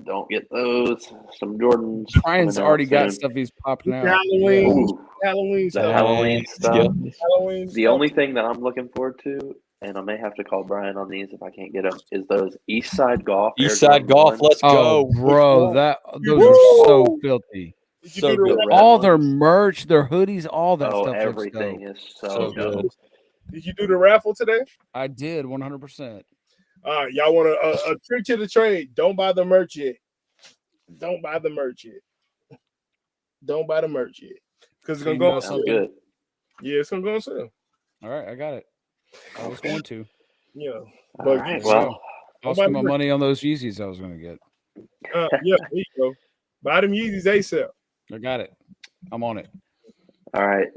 Don't get those. Some Jordans. Brian's coming out already got soon. stuff he's popping out. Halloween, Ooh, Halloween the stuff. Halloween stuff. Halloween. The only thing that I'm looking forward to, and I may have to call Brian on these if I can't get them, is those East Side Golf. Air East Side Jordan Golf. 1s. Let's Oh, go. bro, those are so filthy. Did you So do the good. raffle? Red All their ones. merch, their hoodies, all that Oh, stuff looks everything dope. is so So good. good. Did you do the raffle today? I did 100%. All right, y'all want a trick to the trade? Don't buy the merch yet. Don't buy the merch yet. Don't buy the merch yet, because it's gonna You go know on Sounds sale. good. Yeah, it's gonna go on sale. All right, I got it. I was going to. Yeah, All but right, so- well, I'll spend my money on those Yeezys I was going to get. yeah, there you go. Buy them Yeezys ASAP. I got it. I'm on it. all right,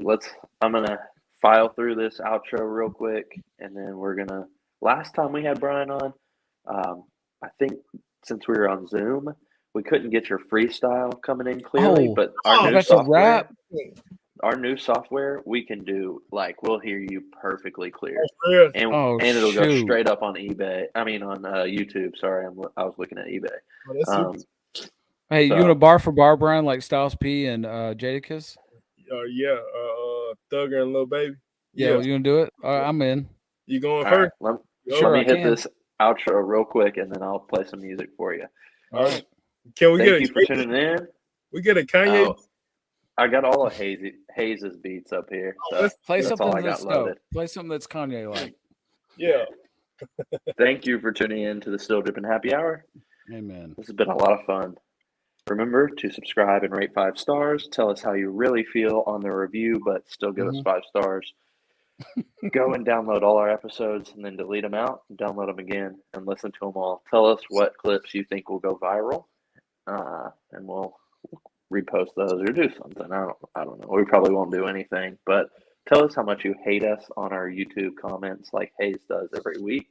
I'm gonna file through this outro real quick, and then we're gonna. Last time we had Brian on, I think since we were on Zoom, we couldn't get your freestyle coming in clearly. Oh, but oh, our new that's a software, wrap. our new software, we can do we'll hear you perfectly clear, Yeah. and Oh, and it'll go shoot. straight up on eBay. I mean on YouTube. Sorry, I was looking at eBay. Oh, that's super. Hey, you So- want a bar for bar, Brian, like Styles P and Jadakiss? Yeah, Thugger and Lil Baby. Yeah, you gonna do it? I'm in. You going All right, first? let Sure, me I hit can. this outro real quick, and then I'll play some music for you. All right. Can we Thank you get for tuning in. we get a Kanye? Oh, I got all of Hayes's beats up here. So let's Play that's all something I got that's loaded. dope. Play something that's Kanye like. Yeah. Thank you for tuning in to the Still Dripping Happy Hour. Amen. This has been a lot of fun. Remember to subscribe and rate 5 stars. Tell us how you really feel on the review, but still give us 5 stars. Go and download all our episodes and then delete them out and download them again and listen to them all. Tell us what clips you think will go viral, and we'll repost those or do something. I don't know. We probably won't do anything, but tell us how much you hate us on our YouTube comments, like Hayes does every week.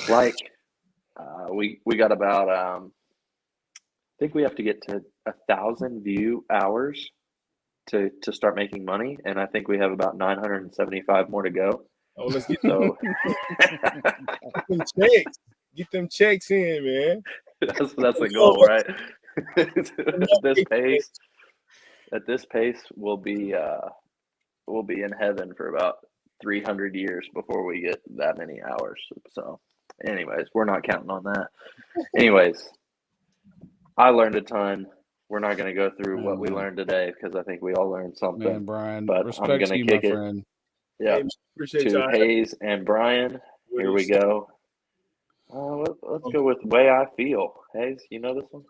Like we got about I think we have to get to 1,000 view hours to start making money, and I think we have about 975 more to go. Oh, let's get So them checks. Get them checks in, man. that's the goal, right? At this pace, we'll be in heaven for about 300 years before we get that many hours. So, anyways, we're not counting on that. Anyways, I learned a ton. We're not going to go through what we learned today because I think we all learned something. Man, Brian, but I'm respect to gonna you, kick my it. friend. Yeah, Appreciate to y'all. Hayes and Brian. Here we go. Let's go with Way I Feel. Hayes, you know this one?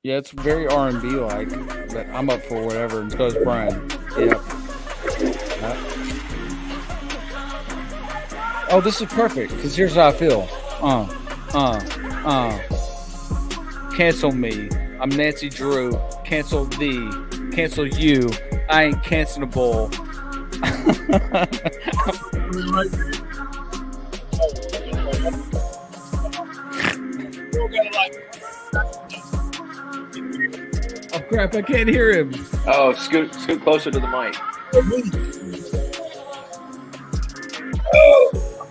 Yeah, it's very R&B like, but I'm up for whatever. And so is Brian. Yep. Oh, this is perfect because here's how I feel. Cancel me. I'm Nancy Drew. Cancel thee. Cancel you. I ain't cancelable. Oh crap! I can't hear him. Oh, scoot closer to the mic.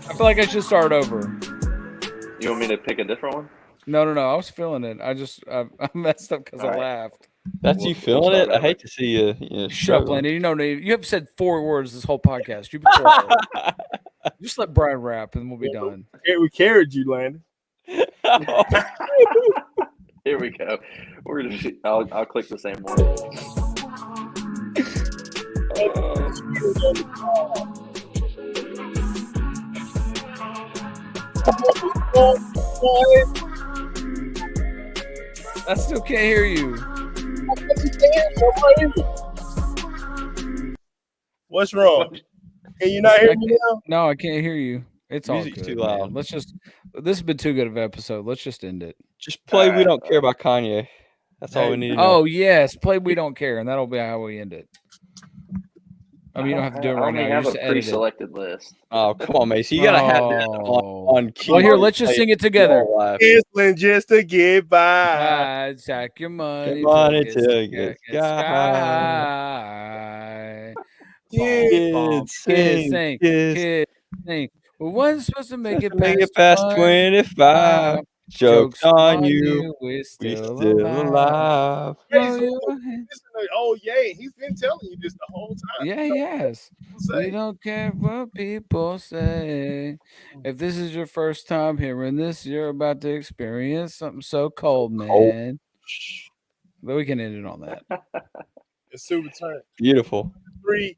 I feel like I should start over. You want me to pick a different one? No. I was feeling it. I messed up because I All right. laughed. That's you feeling it. I hate to see you. Shut up, struggle. Landon. You have said 4 words this whole podcast. You've been quiet. Just let Brian rap, and we'll be done. We carried you, Landon. Here we go. We're gonna. I'll click the same one. I still can't hear you. What's wrong? Can you not hear me now? No, I can't hear you. It's all Music's good. too loud. Man. Let's just. This has been too good of an episode. Let's just end it. Just play. We don't care about Kanye. That's all we need to know. Oh yes, play. We don't care, and that'll be how we end it. I mean, you don't have to do it I right only now. You have just a edit it. pre-selected list. Oh, come on, Mace. You gotta have that on key. Well, here, let's just sing it together. Whistling just to get by. Sack your money. Your money till till it it gets gets sky. sky. Kids Kids sing, sing. kids Kids sing. We wasn't supposed to make it make it past past 25. 25. Jokes on you. We're We still still alive. alive. Throw your hands- Oh, yeah, he's been telling you this the whole time. Yeah, yes. We Say. don't care what people say. If this is your first time hearing this, you're about to experience something so cold, man. But we can end it on that. It's super turn. Beautiful. 3,